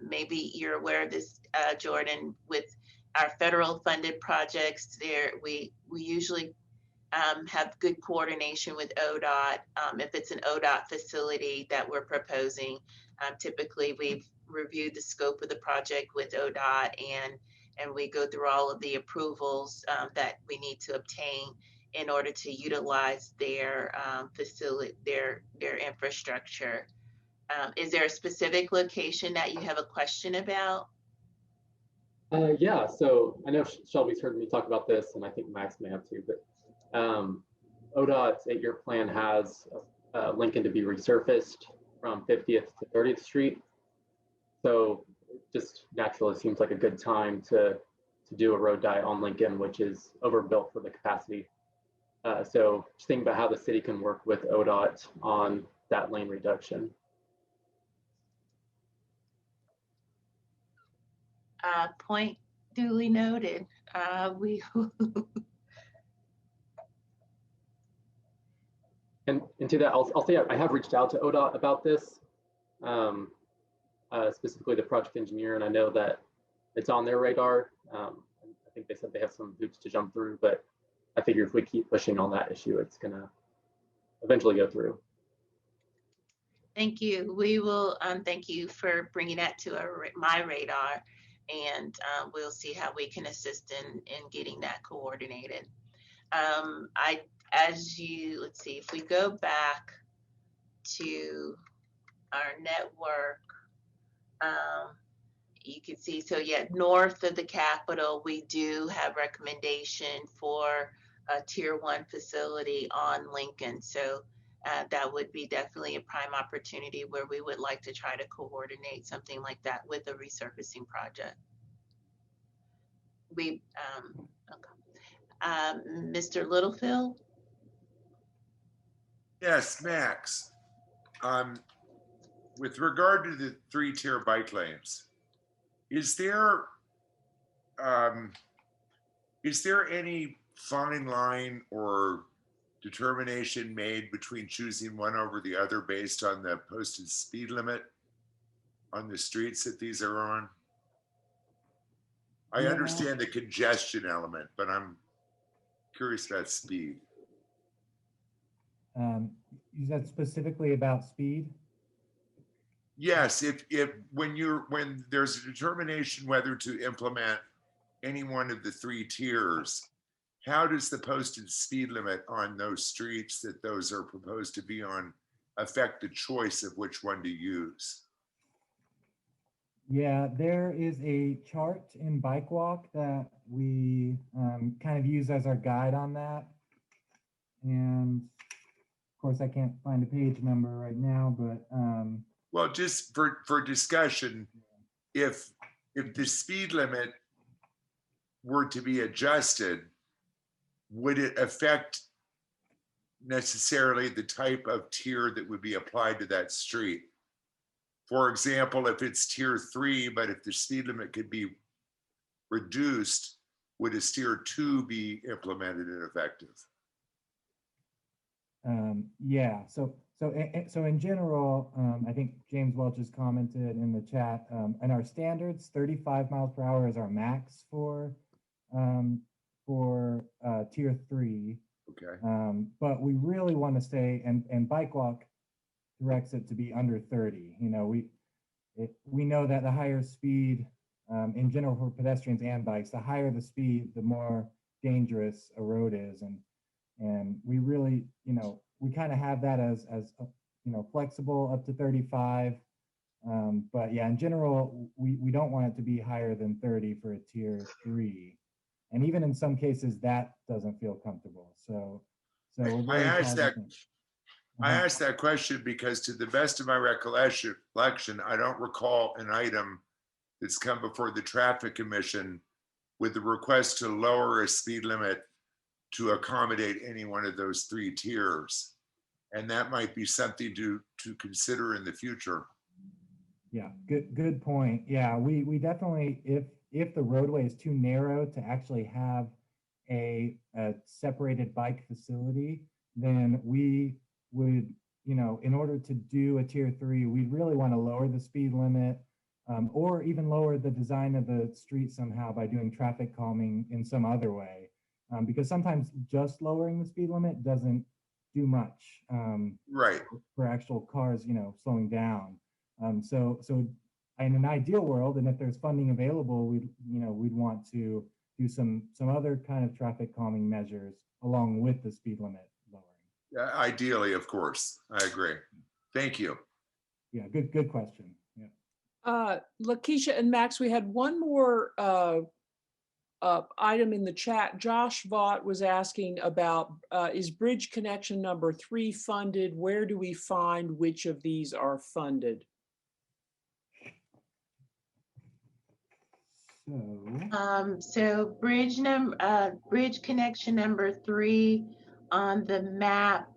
maybe you're aware of this, Jordan, with our federal funded projects we usually have good coordination with ODOT. If it's an ODOT facility that we're proposing, typically we've reviewed the scope of the project with ODOT and we go through all of the approvals that we need to obtain in order to utilize their facility, their infrastructure. Is there a specific location that you have a question about? Yeah, so I know Shelby's heard me talk about this, and I think Max may have too, but ODOT's 8-year plan has Lincoln to be resurfaced from 50th to 30th Street. So just naturally seems like a good time to do a road die on Lincoln, which is overbuilt for the capacity So just think about how the city can work with ODOT on that lane reduction. Point duly noted. We And to that, I'll say I have reached out to ODOT about this, specifically the project engineer, and I know that it's on their radar. I think they said they have some hoops to jump through, but I figure if we keep pushing on that issue, it's gonna eventually go through. Thank you. We will thank you for bringing that to my radar, and we'll see how we can assist in getting that coordinated. Let's see, if we go back to our network, you can see, so yeah, north of the Capitol, we do have recommendation for a tier 1 facility on Lincoln. So that would be definitely a prime opportunity where we would like to try to coordinate something like that with a resurfacing project. Okay. Mr. Littlefield? Yes, Max. With regard to the 3-tier bike lanes, is there any fine line or determination made between choosing one over the other based on the posted speed limit on the streets that these are on? I understand the congestion element, but I'm curious about speed. Is that specifically about speed? Yes, when there's a determination whether to implement any one of the 3 tiers, how does the posted speed limit on those streets that those are proposed to be on affect the choice of which one to use? Yeah, there is a chart in Bikewalk that we kind of use as our guide on that. And of course, I can't find a page number right now, but well, just for discussion, if the speed limit were to be adjusted, would it affect necessarily the type of tier that would be applied to that street? For example, if it's tier 3, but if the speed limit could be reduced, would a tier 2 be implemented and effective? Yeah, so in general, I think James Welch has commented in the chat, and our standards, 35 miles per hour is our max for tier 3. Okay. But we really want to stay, and Bikewalk directs it to be under 30. You know, we know that the higher speed, in general for pedestrians and bikes, the higher the speed, the more dangerous a road is, and we really, you know, we kind of have that as you know, flexible up to 35. But yeah, in general, we don't want it to be higher than 30 for a tier 3. And even in some cases, that doesn't feel comfortable. So we're very I asked that question because, to the best of my recollection, I don't recall an item that's come before the Traffic Commission with the request to lower a speed limit to accommodate any one of those 3 tiers. And that might be something to consider in the future. Yeah, good point. Yeah, we definitely, if the roadway is too narrow to actually have a separated bike facility, then we would, you know, in order to do a tier 3, we really want to lower the speed limit, or even lower the design of the street somehow by doing traffic calming in some other way. Because sometimes just lowering the speed limit doesn't do much right for actual cars, you know, slowing down. So in an ideal world, and if there's funding available, we'd want to do some other kind of traffic calming measures along with the speed limit lowering. Ideally, of course, I agree. Thank you. Yeah, good question. Yeah. Lakeisha and Max, we had one more item in the chat. Josh Vaught was asking about, is bridge connection number 3 funded? Where do we find which of these are funded? So bridge connection number 3 on the map,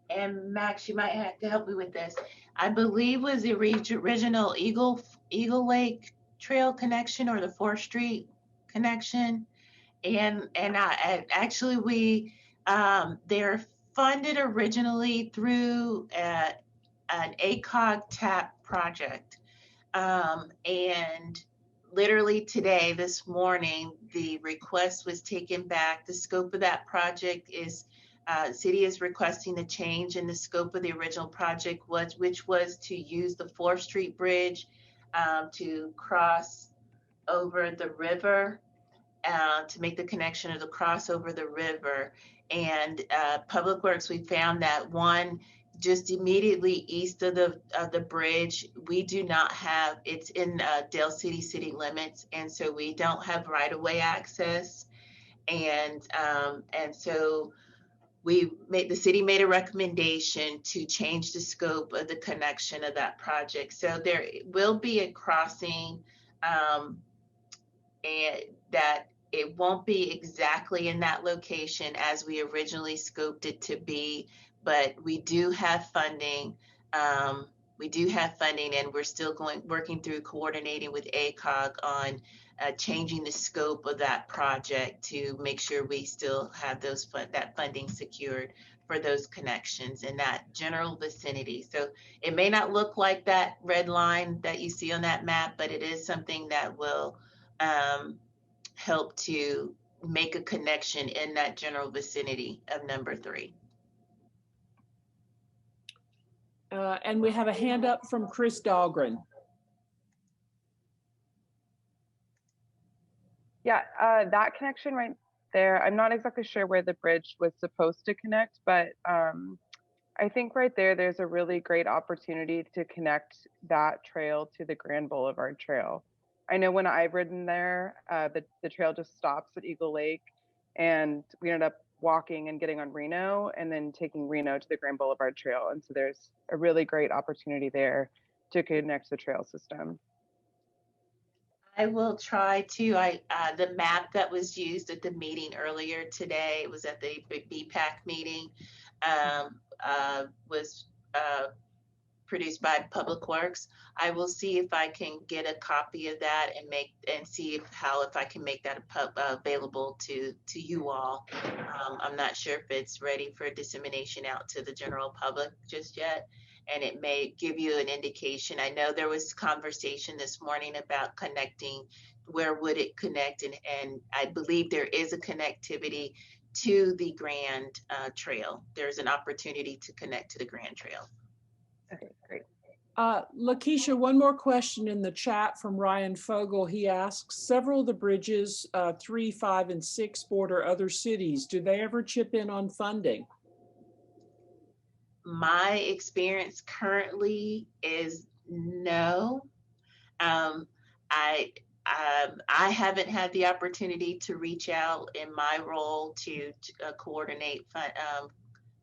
and Max, you might have to help me with this. I believe was the original Eagle Lake Trail connection or the 4th Street connection. And actually they're funded originally through an ACOG TAP project. And literally today, this morning, the request was taken back. The scope of that project is, city is requesting a change in the scope of the original project, which was to use the 4th Street Bridge to cross over the river, to make the connection of the cross over the river. And Public Works, we found that one just immediately east of the bridge, we do not have, it's in Dale City city limits, and so we don't have right-of-way access. And so the city made a recommendation to change the scope of the connection of that project. So there will be a crossing, and that it won't be exactly in that location as we originally scoped it to be, but we do have funding. And we're still working through coordinating with ACOG on changing the scope of that project to make sure we still have that funding secured for those connections in that general vicinity. So it may not look like that red line that you see on that map, but it is something that will help to make a connection in that general vicinity of number 3. And we have a hand up from Chris Dahlgren. Yeah, that connection right there, I'm not exactly sure where the bridge was supposed to connect, but I think right there's a really great opportunity to connect that trail to the Grand Boulevard Trail. I know when I've ridden there, the trail just stops at Eagle Lake, and we ended up walking and getting on Reno and then taking Reno to the Grand Boulevard Trail. And so there's a really great opportunity there to connect the trail system. I will try to, the map that was used at the meeting earlier today, it was at the BPAC meeting, was produced by Public Works. I will see if I can get a copy of that and see if I can make that available to you all. I'm not sure if it's ready for dissemination out to the general public just yet, and it may give you an indication. I know there was conversation this morning about connecting, where would it connect, and I believe there is a connectivity to the Grand Trail. There's an opportunity to connect to the Grand Trail. Okay, great. Lakeisha, one more question in the chat from Ryan Fogel. He asks, several of the bridges, 3, 5, and 6 border other cities. Do they ever chip in on funding? My experience currently is no. I haven't had the opportunity to reach out in my role to coordinate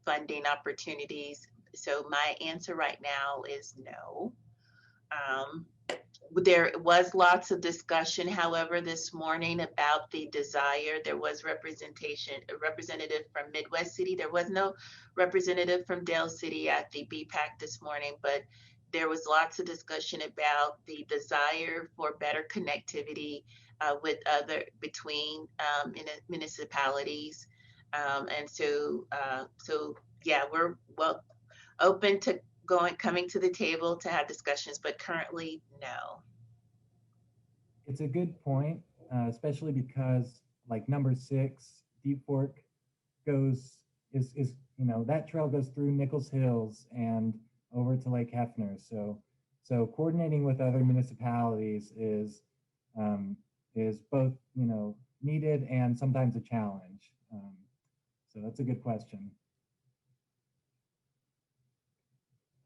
funding opportunities. So my answer right now is no. There was lots of discussion, however, this morning about the desire. There was a representative from Midwest City. There was no representative from Dale City at the BPAC this morning, but there was lots of discussion about the desire for better connectivity between municipalities. And so yeah, we're open to coming to the table to have discussions, but currently, no. It's a good point, especially because like number 6, Deep Fork is that trail goes through Nichols Hills and over to Lake Hefner. So coordinating with other municipalities is both needed and sometimes a challenge. So that's a good question.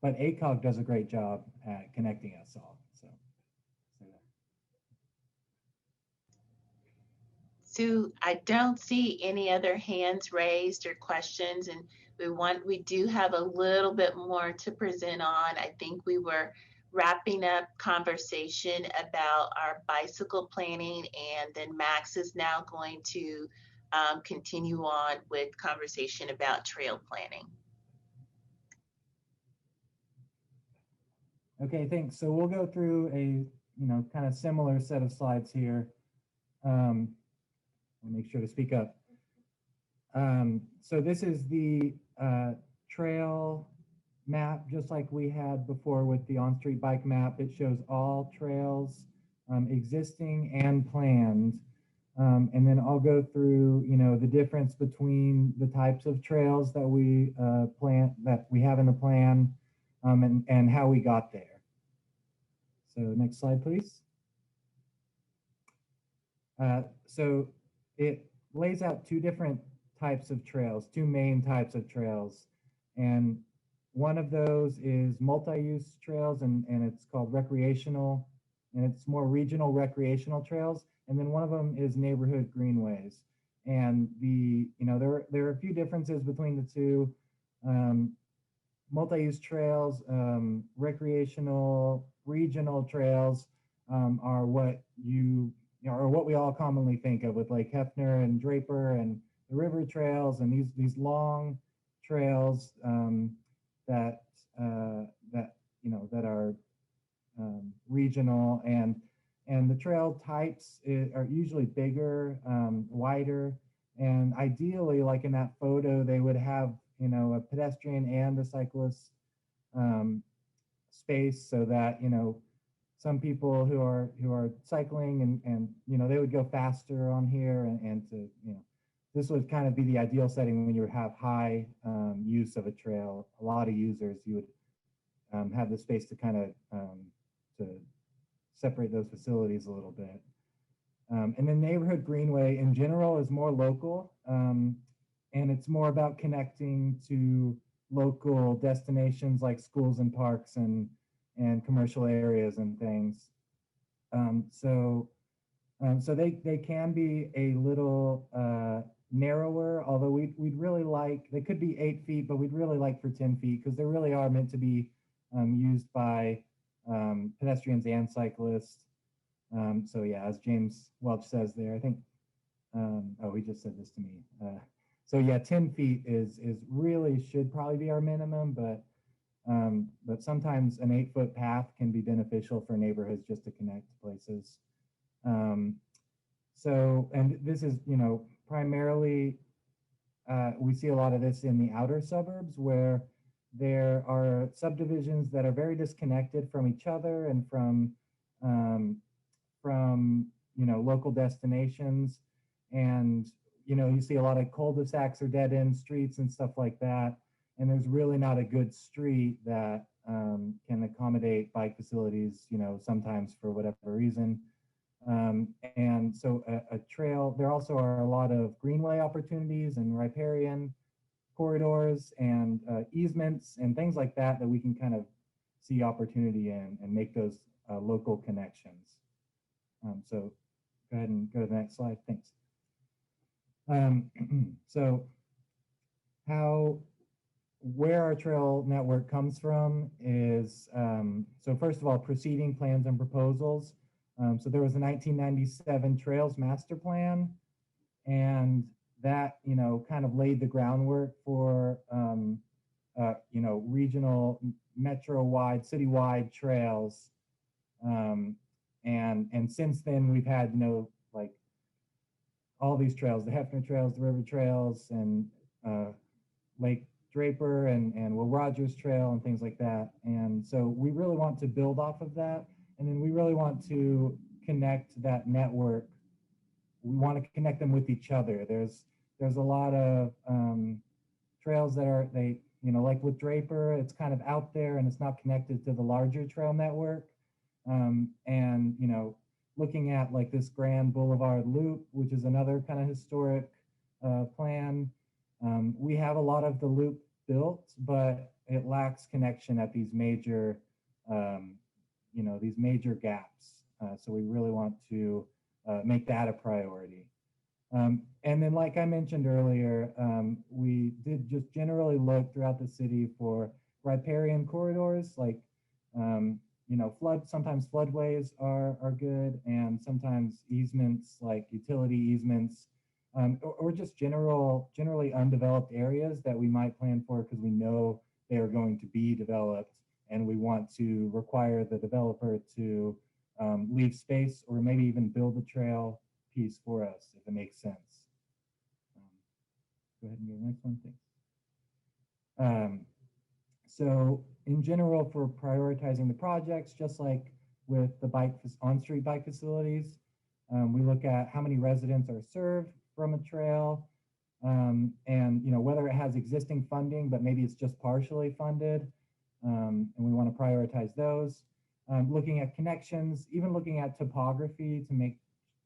But ACOG does a great job at connecting us all. So I don't see any other hands raised or questions, and we do have a little bit more to present on. I think we were wrapping up conversation about our bicycle planning, and then Max is now going to continue on with conversation about trail planning. Okay, thanks. So we'll go through a, kind of similar set of slides here. I'll make sure to speak up. So this is the trail map, just like we had before with the on-street bike map. It shows all trails, existing and planned. And then I'll go through, the difference between the types of trails that we have in the plan, and how we got there. So next slide, please. So it lays out two different types of trails, two main types of trails. And one of those is multi-use trails, and it's called recreational, and it's more regional recreational trails. And then one of them is neighborhood greenways. And there are a few differences between the two. Multi-use trails, recreational, regional trails are what what we all commonly think of with like Hefner and Draper and the river trails, and these long trails that are regional, and the trail types are usually bigger, wider, and ideally, like in that photo, they would have a pedestrian and a cyclist space, so that some people who are cycling and they would go faster on here, and to this would kind of be the ideal setting when you have high use of a trail, a lot of users. You would have the space to kind of to separate those facilities a little bit. And then neighborhood greenway in general is more local, and it's more about connecting to local destinations like schools and parks and commercial areas and things. So they can be a little narrower, although we'd really like, they could be 8 feet, but we'd really like for 10 feet because they really are meant to be used by pedestrians and cyclists. So yeah, as James Welch says there, I think, oh, he just said this to me. So yeah, 10 feet is really should probably be our minimum, but sometimes an 8-foot path can be beneficial for neighborhoods just to connect places. So, and this is, primarily, we see a lot of this in the outer suburbs where there are subdivisions that are very disconnected from each other and from local destinations. And, you see a lot of cul-de-sacs or dead-end streets and stuff like that. And there's really not a good street that can accommodate bike facilities, sometimes for whatever reason. And so a trail, there also are a lot of greenway opportunities and riparian corridors and easements and things like that we can kind of see opportunity in and make those local connections. So go ahead and go to the next slide. Thanks. So where our trail network comes from is, so first of all, proceeding plans and proposals. So there was a 1997 Trails Master Plan, and that, kind of laid the groundwork for, regional, metro-wide, city-wide trails. And since then we've had, like all these trails, the Hefner trails, the river trails, and Lake Draper and Will Rogers Trail and things like that. And so we really want to build off of that. And then we really want to connect that network. We want to connect them with each other. There's a lot of trails that are, like with Draper, it's kind of out there and it's not connected to the larger trail network. And, looking at like this Grand Boulevard Loop, which is another kind of historic plan. We have a lot of the loop built, but it lacks connection at these major, these major gaps. So we really want to make that a priority. And then, like I mentioned earlier, we did just generally look throughout the city for riparian corridors, like, sometimes floodways are good, and sometimes easements, like utility easements, or just generally undeveloped areas that we might plan for because we know they are going to be developed, and we want to require the developer to leave space or maybe even build a trail piece for us if it makes sense. Go ahead and go to the next one, thanks. So in general, for prioritizing the projects, just like with the on-street bike facilities, we look at how many residents are served from a trail, and whether it has existing funding, but maybe it's just partially funded, and we want to prioritize those. Looking at connections, even looking at topography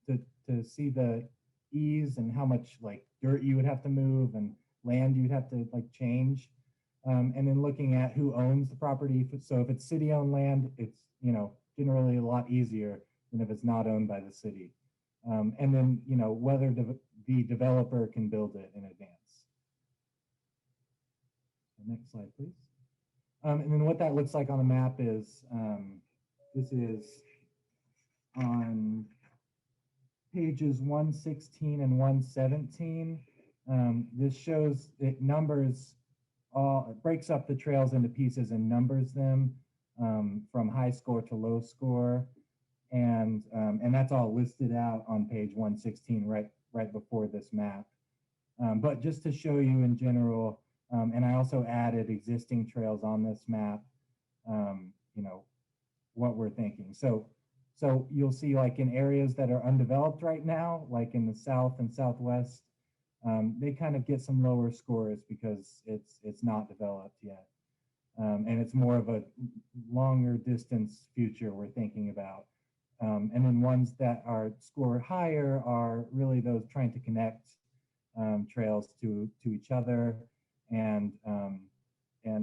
to see the ease and how much like dirt you would have to move and land you'd have to like change. And then looking at who owns the property. So if it's city-owned land, it's generally a lot easier than if it's not owned by the city. And then whether the developer can build it in advance. Next slide, please. And then what that looks like on the map is this is on pages 116 and 117. This shows it numbers. It breaks up the trails into pieces and numbers them from high score to low score, and that's all listed out on page 116 right before this map. But just to show you in general, and I also added existing trails on this map, what we're thinking. So you'll see like in areas that are undeveloped right now, like in the south and southwest, they kind of get some lower scores because it's not developed yet. And it's more of a longer distance future we're thinking about. And then ones that are scored higher are really those trying to connect trails to each other, and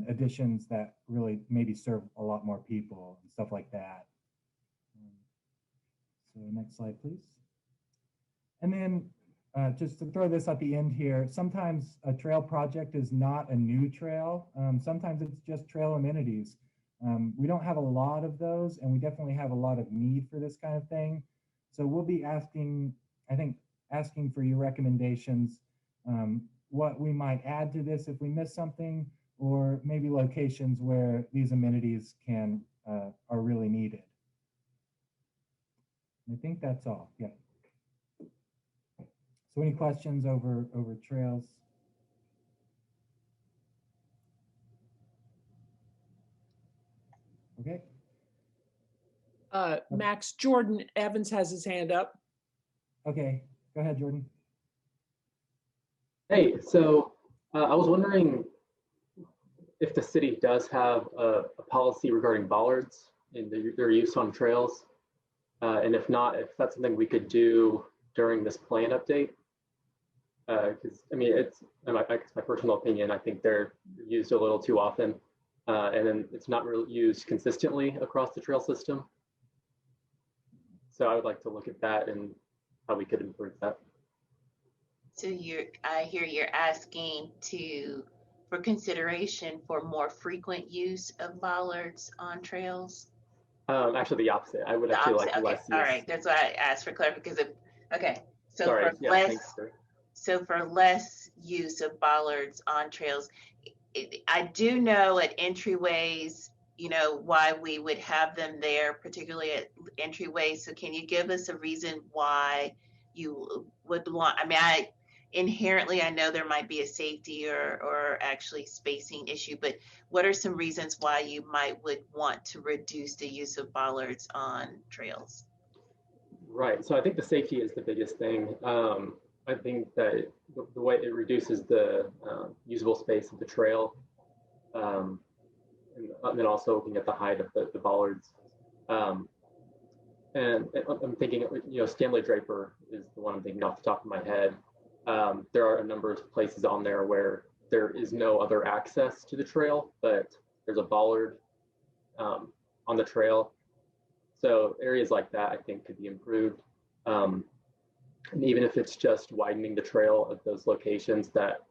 additions that really maybe serve a lot more people and stuff like that. So next slide, please. And then just to throw this at the end here, sometimes a trail project is not a new trail. Sometimes it's just trail amenities. We don't have a lot of those, and we definitely have a lot of need for this kind of thing. So we'll be asking for your recommendations, what we might add to this if we miss something, or maybe locations where these amenities are really needed. I think that's all. Yeah. So any questions over trails? Okay. Max, Jordan Evans has his hand up. Okay, go ahead, Jordan. Hey, so I was wondering if the city does have a policy regarding bollards and their use on trails. And if not, if that's something we could do during this plan update. Because I mean, I guess my personal opinion, I think they're used a little too often, and then it's not really used consistently across the trail system. So I would like to look at that and how we could improve that. So I hear you're asking for consideration for more frequent use of bollards on trails. Actually, the opposite. I would actually like less use. All right, that's why I asked for clarification. Okay, so Sorry. for Yeah, less. So for less use of bollards on trails, I do know at entryways, why we would have them there, particularly at entryways. So can you give us a reason why you would want, inherently, I know there might be a safety or actually spacing issue, but what are some reasons why you would want to reduce the use of bollards on trails? Right, so I think the safety is the biggest thing. I think that the way it reduces the usable space of the trail, and then also looking at the height of the bollards. And I'm thinking, Stanley Draper is the one I'm thinking off the top of my head. There are a number of places on there where there is no other access to the trail, but there's a bollard on the trail. So areas like that, I think, could be improved. And even if it's just widening the trail at those locations that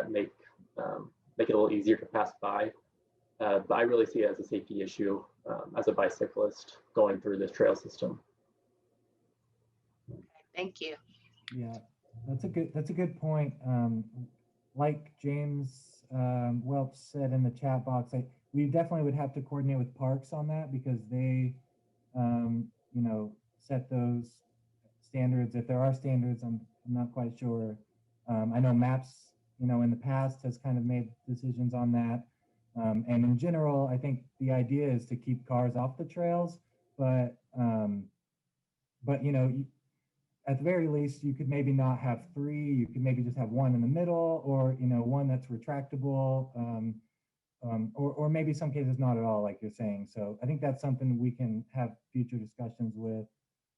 make it a little easier to pass by. But I really see it as a safety issue as a bicyclist going through this trail system. Thank you. Yeah. That's a good point. Like James Welch said in the chat box, we definitely would have to coordinate with parks on that because they, you know, set those standards. If there are standards, I'm not quite sure. I know Maps, you know, in the past has kind of made decisions on that. And in general, I think the idea is to keep cars off the trails, but you know, at the very least, you could maybe not have three. You could maybe just have one in the middle, or you know, one that's retractable, or maybe some cases not at all, like you're saying. So I think that's something we can have future discussions with,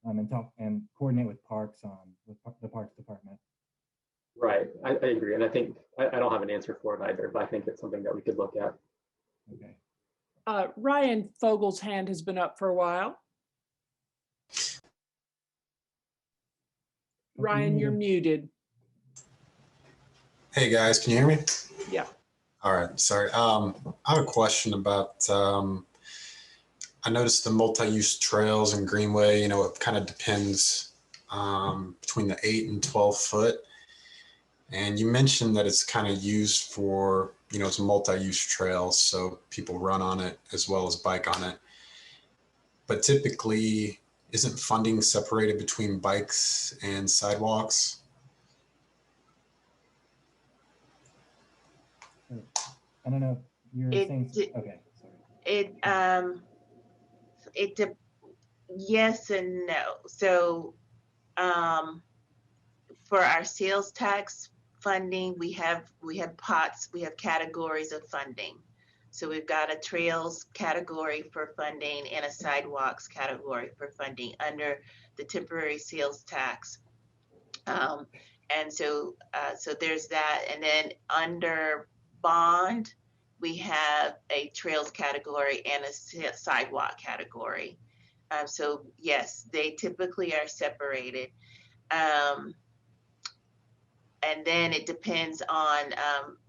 and talk and coordinate with parks on with the Parks Department. Right, I agree, and I think I don't have an answer for it either, but I think it's something that we could look at. Okay. Ryan Fogel's hand has been up for a while. Ryan, you're muted. Hey guys, can you hear me? Yeah. All right, sorry. I have a question about, I noticed the multi-use trails and Greenway, you know, it kind of depends between the 8 and 12 foot. And you mentioned that it's kind of used for, you know, it's a multi-use trail, so people run on it as well as bike on it. But typically, isn't funding separated between bikes and sidewalks? I don't know if you're saying, okay, sorry. Yes and no. So for our sales tax funding, we have pots, we have categories of funding. So we've got a trails category for funding and a sidewalks category for funding under the temporary sales tax. And so there's that. And then under bond, we have a trails category and a sidewalk category. So yes, they typically are separated. And then it depends on,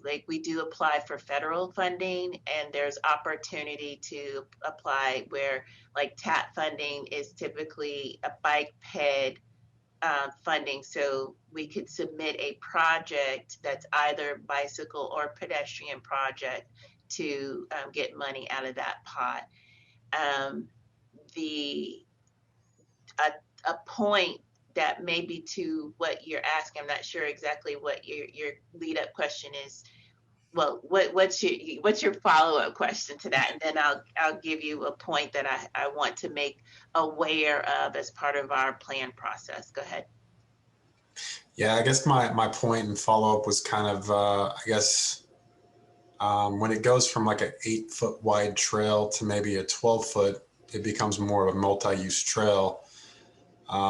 like we do apply for federal funding, and there's opportunity to apply where like TAP funding is typically a bike ped funding. So we could submit a project that's either bicycle or pedestrian project to get money out of that pot. A point that maybe to what you're asking, I'm not sure exactly what your lead up question is. Well, what's your follow-up question to that? And then I'll give you a point that I want to make aware of as part of our plan process. Go ahead. Yeah, I guess my point and follow-up was kind of, I guess, when it goes from like an 8 foot wide trail to maybe a 12 foot, it becomes more of a multi-use trail.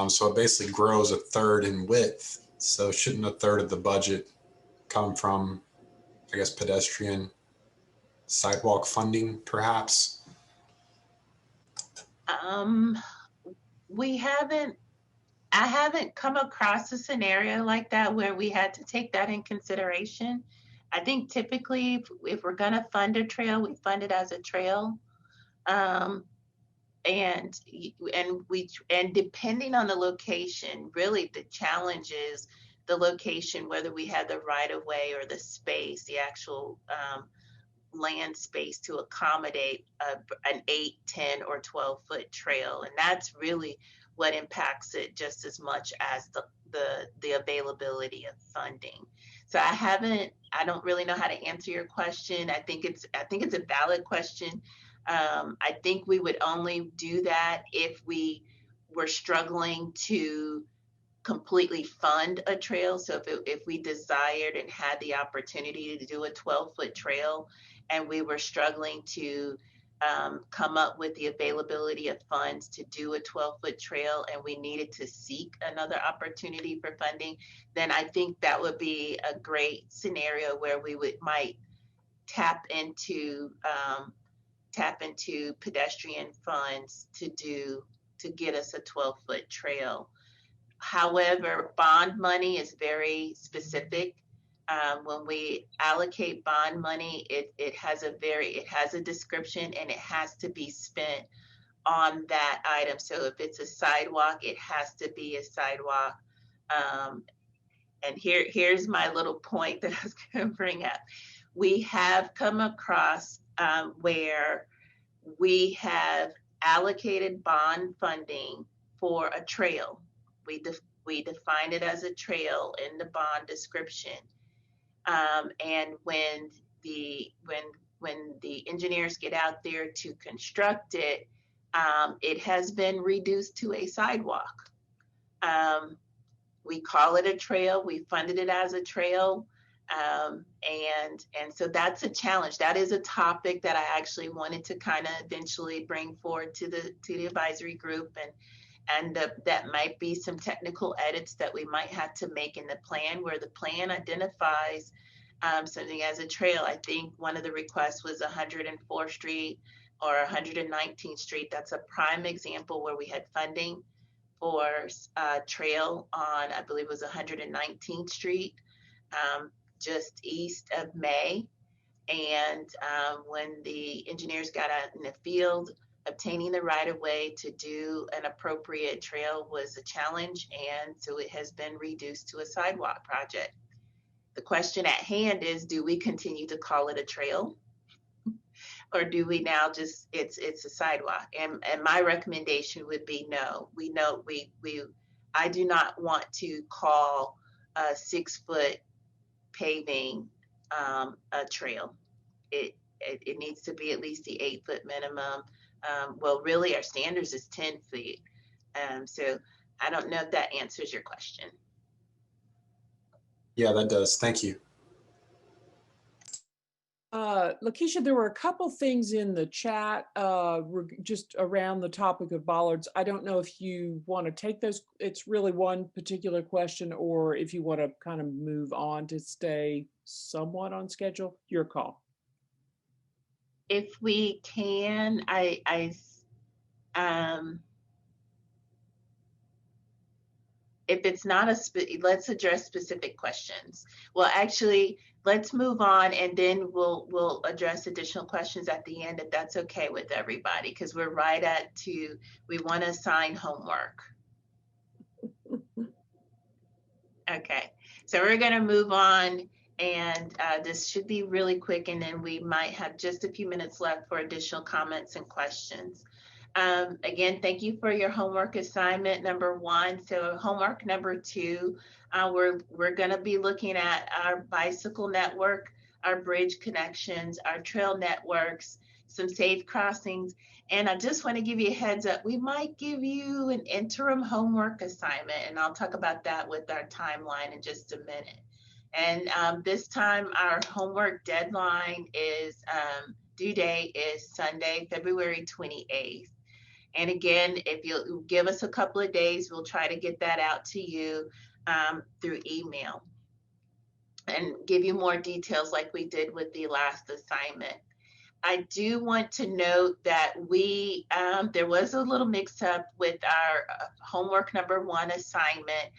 So it basically grows a third in width. So shouldn't a third of the budget come from, I guess, pedestrian sidewalk funding, perhaps? I haven't come across a scenario like that where we had to take that in consideration. I think typically if we're gonna fund a trail, we fund it as a trail. And depending on the location, really the challenge is the location, whether we have the right of way or the space, the actual land space to accommodate an 8, 10, or 12 foot trail. And that's really what impacts it just as much as the availability of funding. So I don't really know how to answer your question. I think it's a valid question. I think we would only do that if we were struggling to completely fund a trail. So if we desired and had the opportunity to do a 12-foot trail and we were struggling to come up with the availability of funds to do a 12-foot trail and we needed to seek another opportunity for funding, then I think that would be a great scenario where we might tap into pedestrian funds to get us a 12-foot trail. However, bond money is very specific. When we allocate bond money, it has a description and it has to be spent on that item. So if it's a sidewalk, it has to be a sidewalk. and here's my little point that I was going to bring up. We have come across where we have allocated bond funding for a trail. We define it as a trail in the bond description. And when the engineers get out there to construct it, it has been reduced to a sidewalk. We call it a trail. We funded it as a trail. And so that's a challenge. That is a topic that I actually wanted to kind of eventually bring forward to the advisory group, and that might be some technical edits that we might have to make in the plan, where the plan identifies something as a trail. I think one of the requests was 104th Street or 119th Street. That's a prime example where we had funding for trail on, I believe it was 119th Street, just east of May. And when the engineers got out in the field, obtaining the right of way to do an appropriate trail was a challenge. And so it has been reduced to a sidewalk project. The question at hand is, do we continue to call it a trail? Or do we now just, it's a sidewalk? And my recommendation would be no. I do not want to call a 6-foot paving a trail. It needs to be at least the 8-foot minimum. Well, really our standards is 10 feet. So I don't know if that answers your question. Yeah, that does. Thank you. Lakeisha, there were a couple things in the chat just around the topic of bollards. I don't know if you want to take those. It's really one particular question, or if you want to kind of move on to stay somewhat on schedule. Your call. If we can, if it's not let's address specific questions. Well, actually, let's move on, and then we'll address additional questions at the end, if that's okay with everybody, because we're right at we want to assign homework. Okay, so we're going to move on, and this should be really quick, and then we might have just a few minutes left for additional comments and questions. Again, thank you for your homework assignment number 1. So homework number 2, we're going to be looking at our bicycle network, our bridge connections, our trail networks, some safe crossings. And I just want to give you a heads up, we might give you an interim homework assignment, and I'll talk about that with our timeline in just a minute. And this time our homework deadline is, due date is Sunday, February 28th. And again, if you'll give us a couple of days, we'll try to get that out to you through email and give you more details like we did with the last assignment. I do want to note that there was a little mix up with our homework number 1 assignment.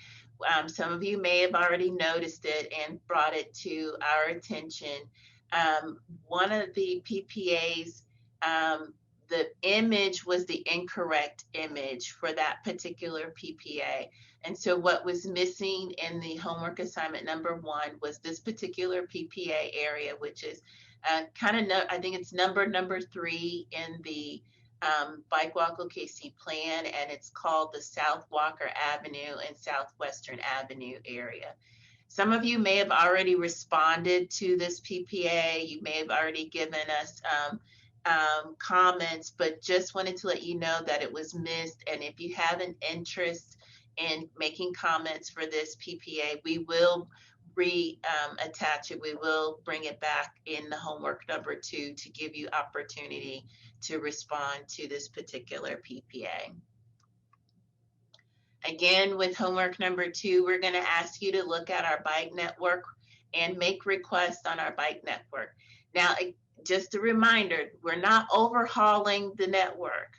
Some of you may have already noticed it and brought it to our attention. One of the PPA'S, the image was the incorrect image for that particular PPA. And so what was missing in the homework assignment number 1 was this particular PPA area, which is I think it's number 3 in the Bikewalkokc plan, and it's called the South Walker Avenue and Southwestern Avenue area. Some of you may have already responded to this PPA. You may have already given us comments, but just wanted to let you know that it was missed. And if you have an interest in making comments for this PPA, we will attach it. We will bring it back in the homework number 2 to give you opportunity to respond to this particular PPA. Again, with homework number 2, we're going to ask you to look at our bike network and make requests on our bike network. Now, just a reminder, we're not overhauling the network.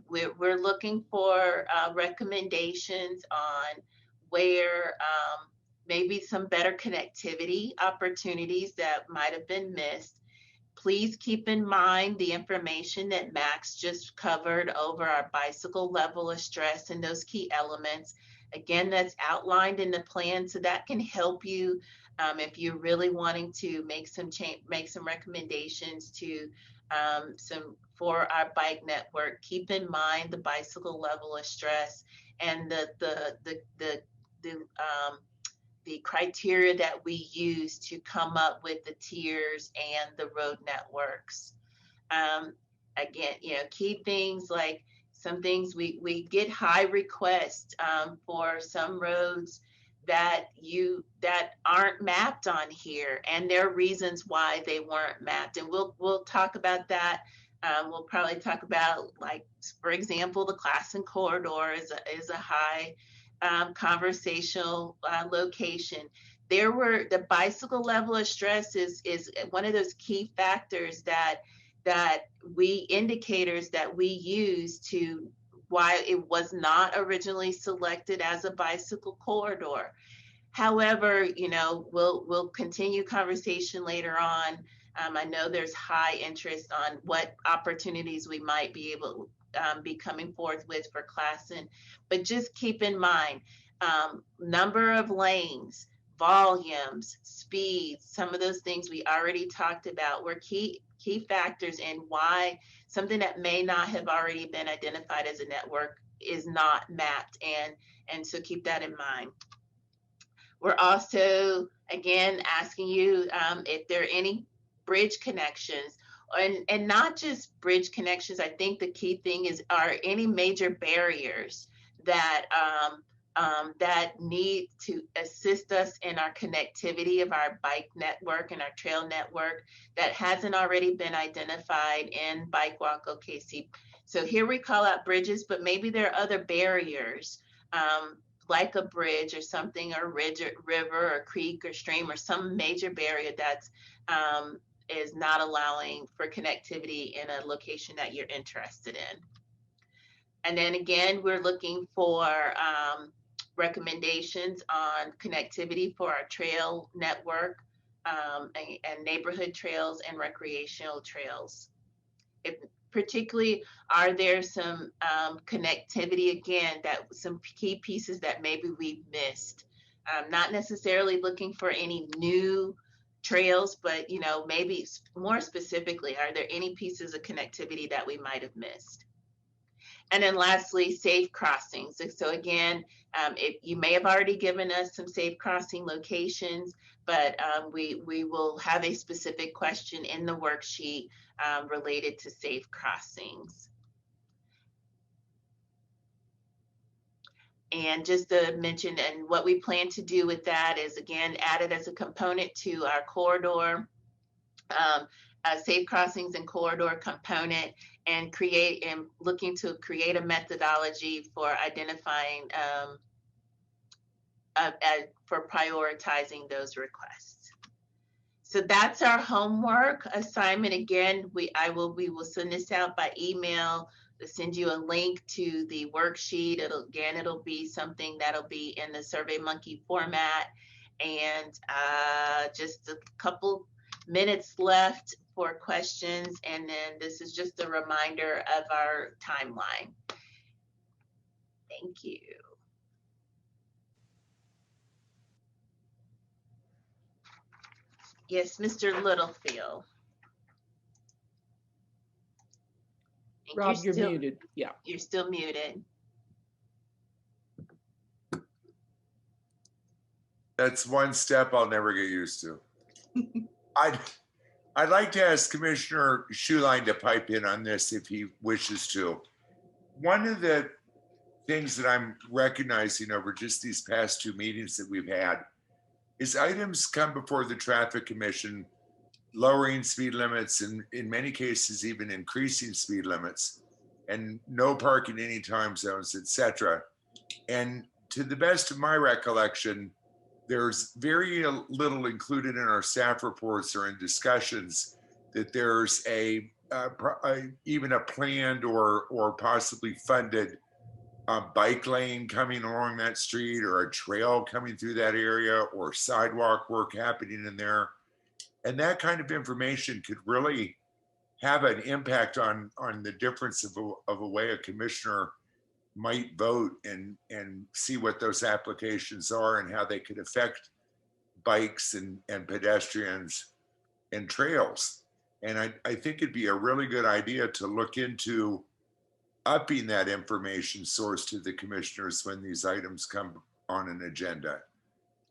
We're looking for recommendations on where maybe some better connectivity opportunities that might have been missed. Please keep in mind the information that Max just covered over our bicycle level of stress and those key elements, Again, that's outlined in the plan, so that can help you if you're really wanting to make some recommendations to for our bike network. Keep in mind the bicycle level of stress and the criteria that we use to come up with the tiers and the road networks. Again, key things like some things we get high requests for some roads that aren't mapped on here, and there are reasons why they weren't mapped, and we'll talk about that. We'll probably talk about, like, for example, the Classen corridor is a high conversational location. The bicycle level of stress is one of those key factors indicators that we use to why it was not originally selected as a bicycle corridor. However, we'll continue conversation later on. I know there's high interest on what opportunities we might be able to be coming forth with for Classen, but just keep in mind number of lanes, volumes, speeds, some of those things we already talked about were key factors in why something that may not have already been identified as a network is not mapped, and so keep that in mind. We're also, again, asking you if there are any bridge connections, and not just bridge connections. I think the key thing are any major barriers that that need to assist us in our connectivity of our bike network and our trail network that hasn't already been identified in Bikewalkokc. So here we call out bridges, but maybe there are other barriers like a bridge or something, or ridge or river or creek or stream, or some major barrier that's is not allowing for connectivity in a location that you're interested in. And then again, we're looking for recommendations on connectivity for our trail network and neighborhood trails and recreational trails. Particularly, are there some connectivity, again, some key pieces that maybe we've missed? Not necessarily looking for any new trails, but maybe more specifically, are there any pieces of connectivity that we might have missed? And then lastly, safe crossings. So again, you may have already given us some safe crossing locations, but we will have a specific question in the worksheet related to safe crossings. And just to mention, and what we plan to do with that is, again, add it as a component to our corridor, safe crossings and corridor component, and looking to create a methodology for identifying, for prioritizing those requests. So that's our homework assignment. Again, we will send this out by email. We'll send you a link to the worksheet. It'll be something that'll be in the SurveyMonkey format. And just a couple minutes left for questions, and then this is just a reminder of our timeline. Thank you. Yes, Mr. Littlefield. Rob, you're muted. Yeah. You're still muted. That's one step I'll never get used to. I'd like to ask Commissioner Schuline to pipe in on this if he wishes to. One of the things that I'm recognizing over just these past two meetings that we've had is items come before the Traffic Commission, lowering speed limits and in many cases even increasing speed limits, and no parking any time zones, etc. And to the best of my recollection, there's very little included in our staff reports or in discussions that there's even a planned or possibly funded bike lane coming along that street, or a trail coming through that area, or sidewalk work happening in there. And that kind of information could really have an impact on the difference of a way a commissioner might vote and see what those applications are and how they could affect bikes and pedestrians and trails. And I think it'd be a really good idea to look into upping that information source to the commissioners when these items come on an agenda.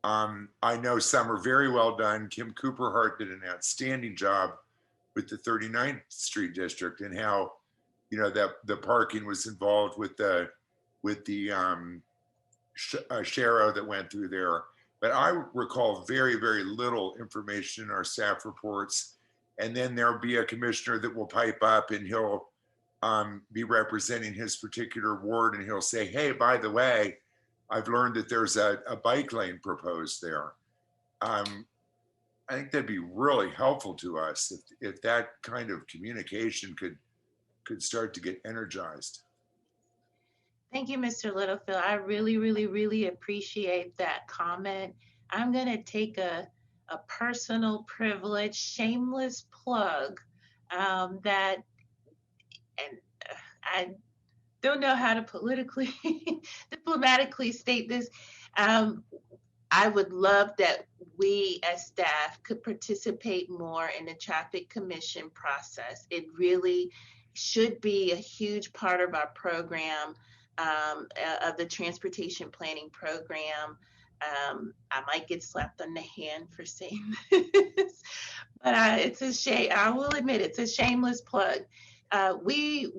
I know some are very well done. Kim Cooperhart did an outstanding job with the 39th Street District and how, you know, that the parking was involved with the Shero that went through there. But I recall very, very little information in our staff reports. And then there'll be a commissioner that will pipe up and he'll be representing his particular ward and he'll say, hey, by the way, I've learned that there's a bike lane proposed there. I think that'd be really helpful to us if that kind of communication could start to get energized. Thank you, Mr. Littlefield. I really, really, really appreciate that comment. I'm going to take a personal privilege, shameless plug that, and I don't know how to politically, diplomatically state this. I would love that we as staff could participate more in the traffic commission process. It really should be a huge part of our program, of the transportation planning program. I might get slapped on the hand for saying this, but it's a shame. I will admit it's a shameless plug. We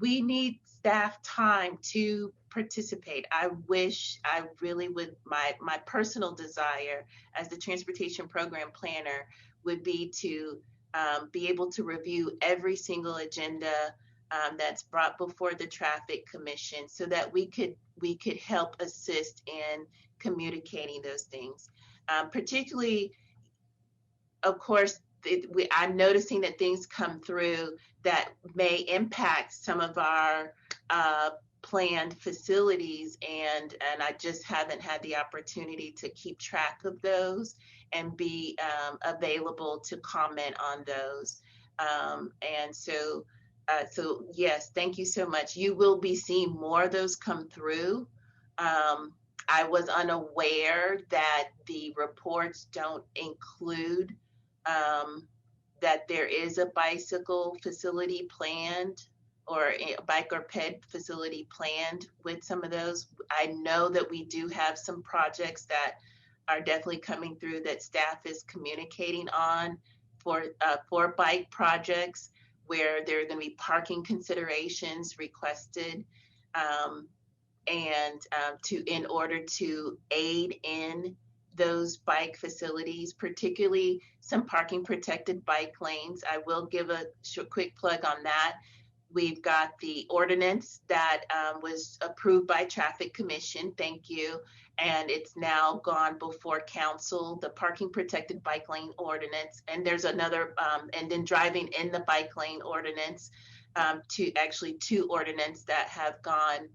need staff time to participate. I wish I really would. My personal desire as the transportation program planner would be to be able to review every single agenda that's brought before the traffic commission, so that we could help assist in communicating those things. Particularly, of course, I'm noticing that things come through that may impact some of our planned facilities, and I just haven't had the opportunity to keep track of those and be available to comment on those. And so yes, thank you so much. You will be seeing more of those come through. I was unaware that the reports don't include that there is a bicycle facility planned, or a bike or ped facility planned with some of those. I know that we do have some projects that are definitely coming through that staff is communicating on for bike projects, where there are going to be parking considerations requested, in order to aid in those bike facilities, particularly some parking protected bike lanes. I will give a quick plug on that. We've got the ordinance that was approved by Traffic Commission, thank you, and it's now gone before council, the parking protected bike lane ordinance, and there's another, and then driving in the bike lane ordinance, two ordinance that have gone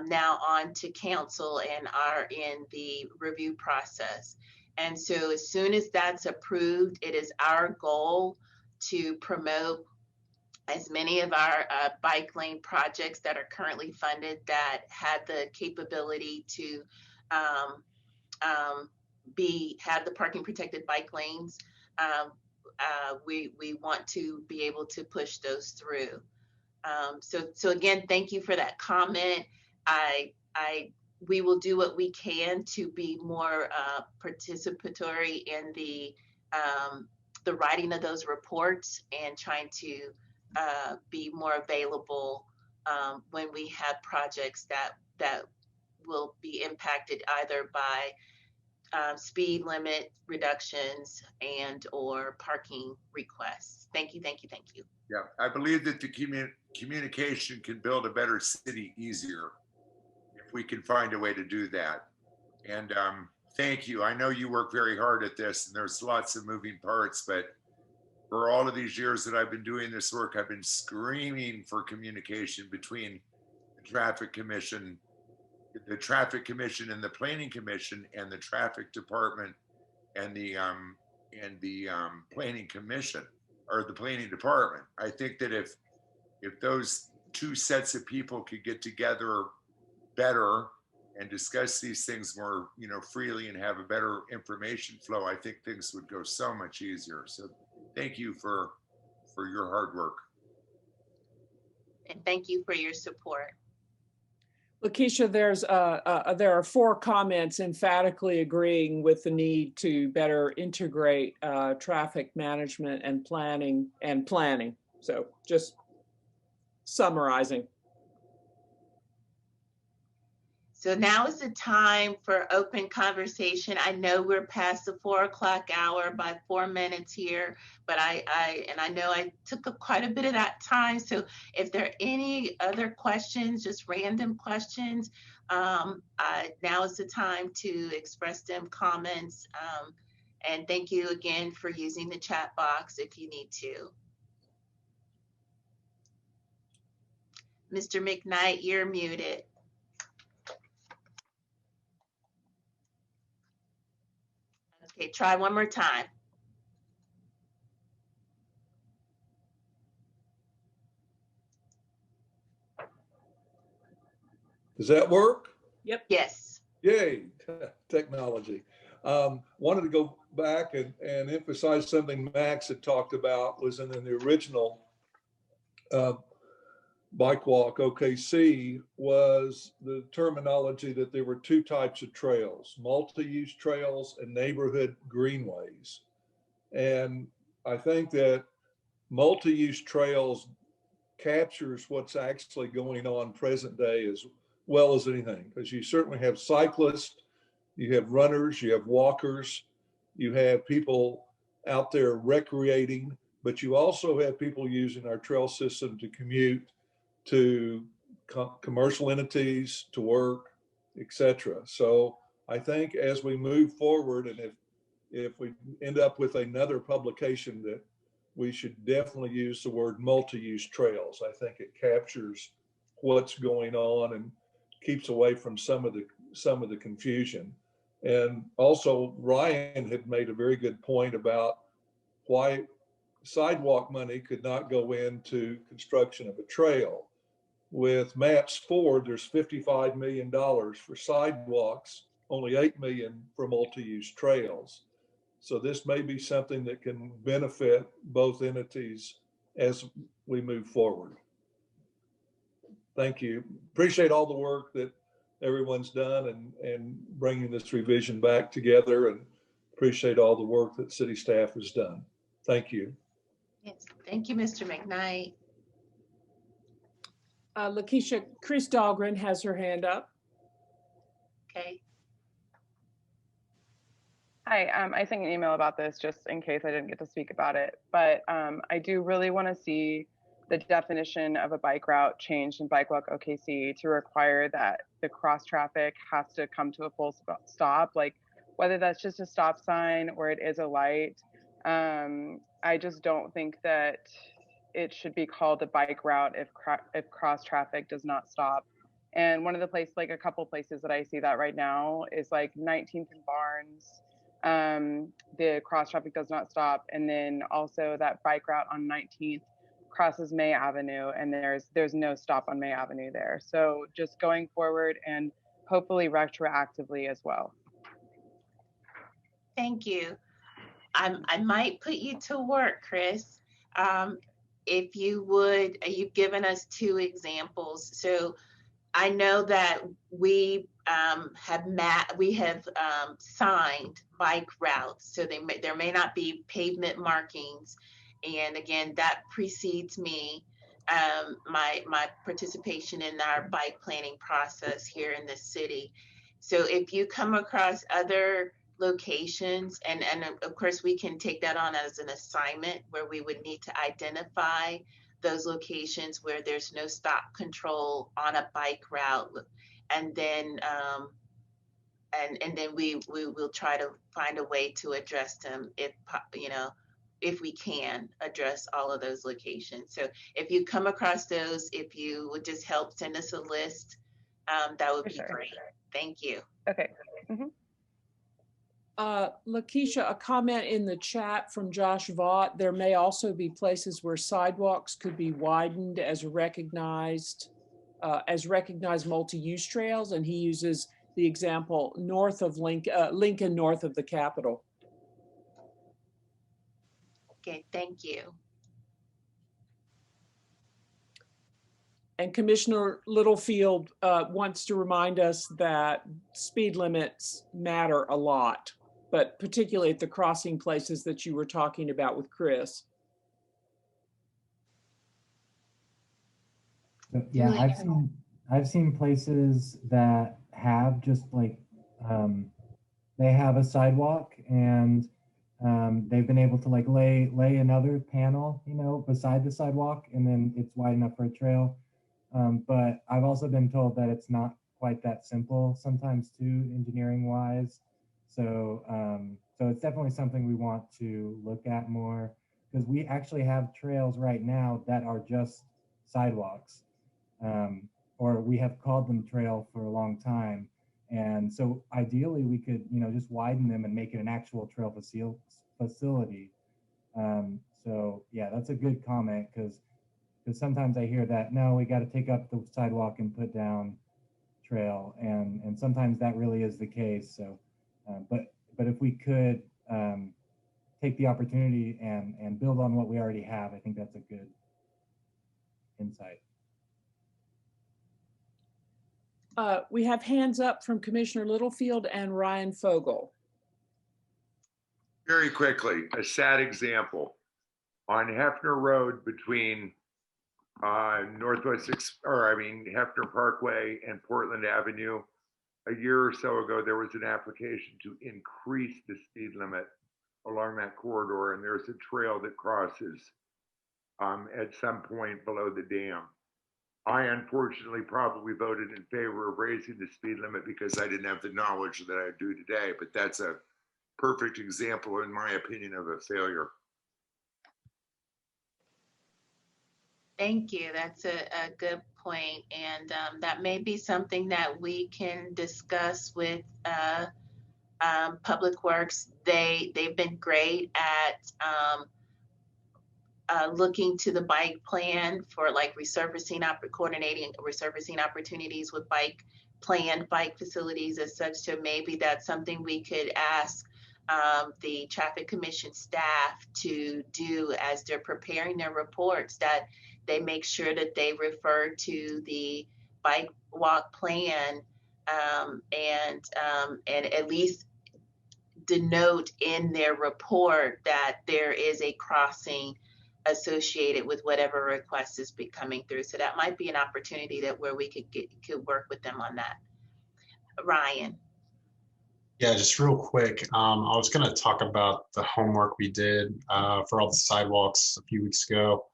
now on to council and are in the review process. And so as soon as that's approved, it is our goal to promote as many of our bike lane projects that are currently funded that have the capability to have the parking protected bike lanes. We want to be able to push those through. So again, thank you for that comment. We will do what we can to be more participatory in the writing of those reports, and trying to be more available when we have projects that will be impacted either by speed limit reductions and or parking requests. Thank you, thank you, thank you. Yeah, I believe that the communication can build a better city easier if we can find a way to do that. And thank you. I know you work very hard at this, and there's lots of moving parts, but for all of these years that I've been doing this work, I've been screaming for communication between the Traffic Commission and the Planning Commission and the Traffic Department and the Planning Commission, or the Planning Department. I think that if those two sets of people could get together better and discuss these things more, freely and have a better information flow, I think things would go so much easier. So thank you for your hard work. And thank you for your support. Lakeisha, there are 4 comments emphatically agreeing with the need to better integrate traffic management and planning. So just summarizing. So now is the time for open conversation. I know we're past the 4 o'clock hour by 4 minutes here, but I know I took up quite a bit of that time. So if there are any other questions, just random questions, now is the time to express them, comments. And thank you again for using the chat box if you need to. Mr. McKnight, you're muted. Okay, try one more time. Does that work? Yep. Yes. Yay, technology. Wanted to go back and emphasize something Max had talked about was in the original Bikewalkokc was the terminology that there were 2 types of trails, multi-use trails and neighborhood greenways. And I think that multi-use trails captures what's actually going on present day as well as anything, because you certainly have cyclists, you have runners, you have walkers, you have people out there recreating, but you also have people using our trail system to commute to commercial entities, to work, etc. So I think as we move forward, and if we end up with another publication, that we should definitely use the word multi-use trails. I think it captures what's going on and keeps away from some of the confusion. And also Ryan had made a very good point about why sidewalk money could not go into construction of a trail. With MAPS 4, there's $55 million for sidewalks, only $8 million for multi-use trails. So this may be something that can benefit both entities as we move forward. Thank you. Appreciate all the work that everyone's done and bringing this revision back together, and appreciate all the work that city staff has done. Thank you. Yes, thank you, Mr. McKnight. Lakeisha, Chris Dahlgren has her hand up. Okay. Hi, I sent an email about this just in case I didn't get to speak about it, but I do really want to see the definition of a bike route changed in Bikewalkokc to require that the cross traffic has to come to a full stop, like whether that's just a stop sign or it is a light. I just don't think that it should be called a bike route if cross traffic does not stop. And one of the places, like a couple places that I see that right now is like 19th and Barnes. The cross traffic does not stop. And then also that bike route on 19th crosses May Avenue, and there's no stop on May Avenue there. So just going forward and hopefully retroactively as well. Thank you. I might put you to work, Chris. If you would, you've given us 2 examples. So I know that we have signed bike routes, so there may not be pavement markings. And again, that precedes me, my participation in our bike planning process here in the city. So if you come across other locations, and of course we can take that on as an assignment where we would need to identify those locations where there's no stop control on a bike route, and then we will try to find a way to address them if we can address all of those locations. So if you come across those, if you would just help send us a list, that would be great. Thank you. Okay. Mm-hmm. Lakeisha, a comment in the chat from Josh Vaught. There may also be places where sidewalks could be widened as recognized multi-use trails, and he uses the example north of Lincoln, north of the Capitol. Okay, thank you. And Commissioner Littlefield wants to remind us that speed limits matter a lot, but particularly at the crossing places that you were talking about with Chris. So, yeah, I've seen places that have just like they have a sidewalk and they've been able to like lay another panel, you know, beside the sidewalk, and then it's wide enough for a trail. But I've also been told that it's not quite that simple sometimes too, engineering wise. So so it's definitely something we want to look at more, because we actually have trails right now that are just sidewalks, or we have called them trail for a long time. And so ideally we could, you know, just widen them and make it an actual trail facility. So yeah, that's a good comment, because sometimes I hear that, no, we got to take up the sidewalk and put down trail, and sometimes that really is the case. So, but if we could take the opportunity and build on what we already have, I think that's a good insight. We have hands up from Commissioner Littlefield and Ryan Fogel. Very quickly, a sad example. On Hefner Road between Hefner Parkway and Portland Avenue, a year or so ago, there was an application to increase the speed limit along that corridor, and there's a trail that crosses at some point below the dam. I unfortunately probably voted in favor of raising the speed limit because I didn't have the knowledge that I do today, but that's a perfect example, in my opinion, of a failure. Thank you. That's a good point. And that may be something that we can discuss with Public Works. They've been great at looking to the bike plan for like coordinating resurfacing opportunities with planned bike facilities as such. So maybe that's something we could ask the Traffic Commission staff to do as they're preparing their reports, that they make sure that they refer to the bike walk plan and at least denote in their report that there is a crossing associated with whatever request is coming through. So that might be an opportunity where we could work with them on that. Ryan. Yeah, just real quick. I was going to talk about the homework we did for all the sidewalks a few weeks ago.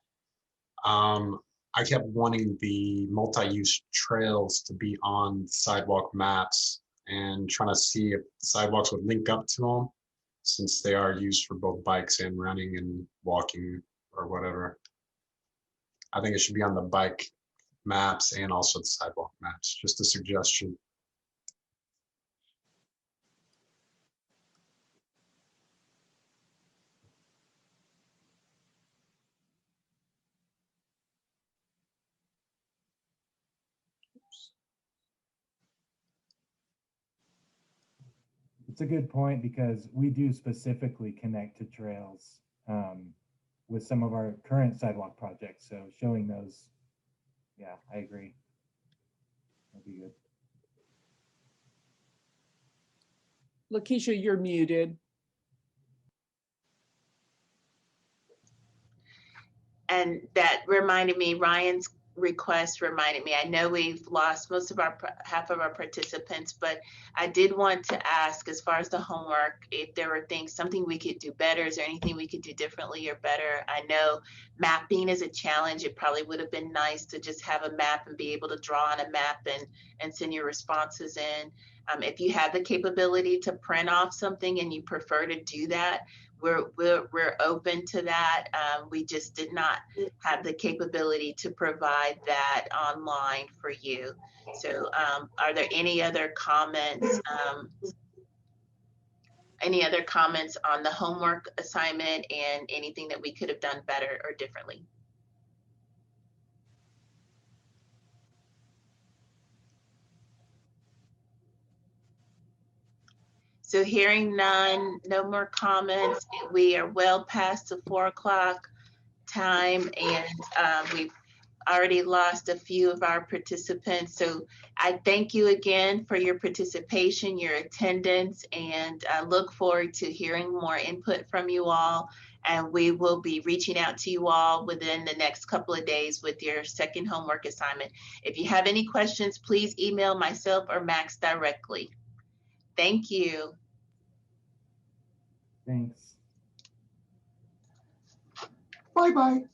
I kept wanting the multi-use trails to be on sidewalk maps and trying to see if the sidewalks would link up to them, since they are used for both bikes and running and walking or whatever. I think it should be on the bike maps and also the sidewalk maps. Just a suggestion. It's a good point, because we do specifically connect to trails with some of our current sidewalk projects. So showing those, yeah, I agree. That'd be good. Lakeisha, you're muted. And that reminded me, Ryan's request reminded me, I know we've lost half of our participants, but I did want to ask, as far as the homework, if there were something we could do better. Is there anything we could do differently or better? I know mapping is a challenge. It probably would have been nice to just have a map and be able to draw on a map and send your responses in. If you have the capability to print off something and you prefer to do that, we're open to that. We just did not have the capability to provide that online for you. So are there any other comments Any other comments on the homework assignment and anything that we could have done better or differently? So hearing none, no more comments. We are well past the 4 o'clock time, and we've already lost a few of our participants. So I thank you again for your participation, your attendance, and I look forward to hearing more input from you all. And we will be reaching out to you all within the next couple of days with your second homework assignment. If you have any questions, please email myself or Max directly. Thank you. Thanks. Bye-bye.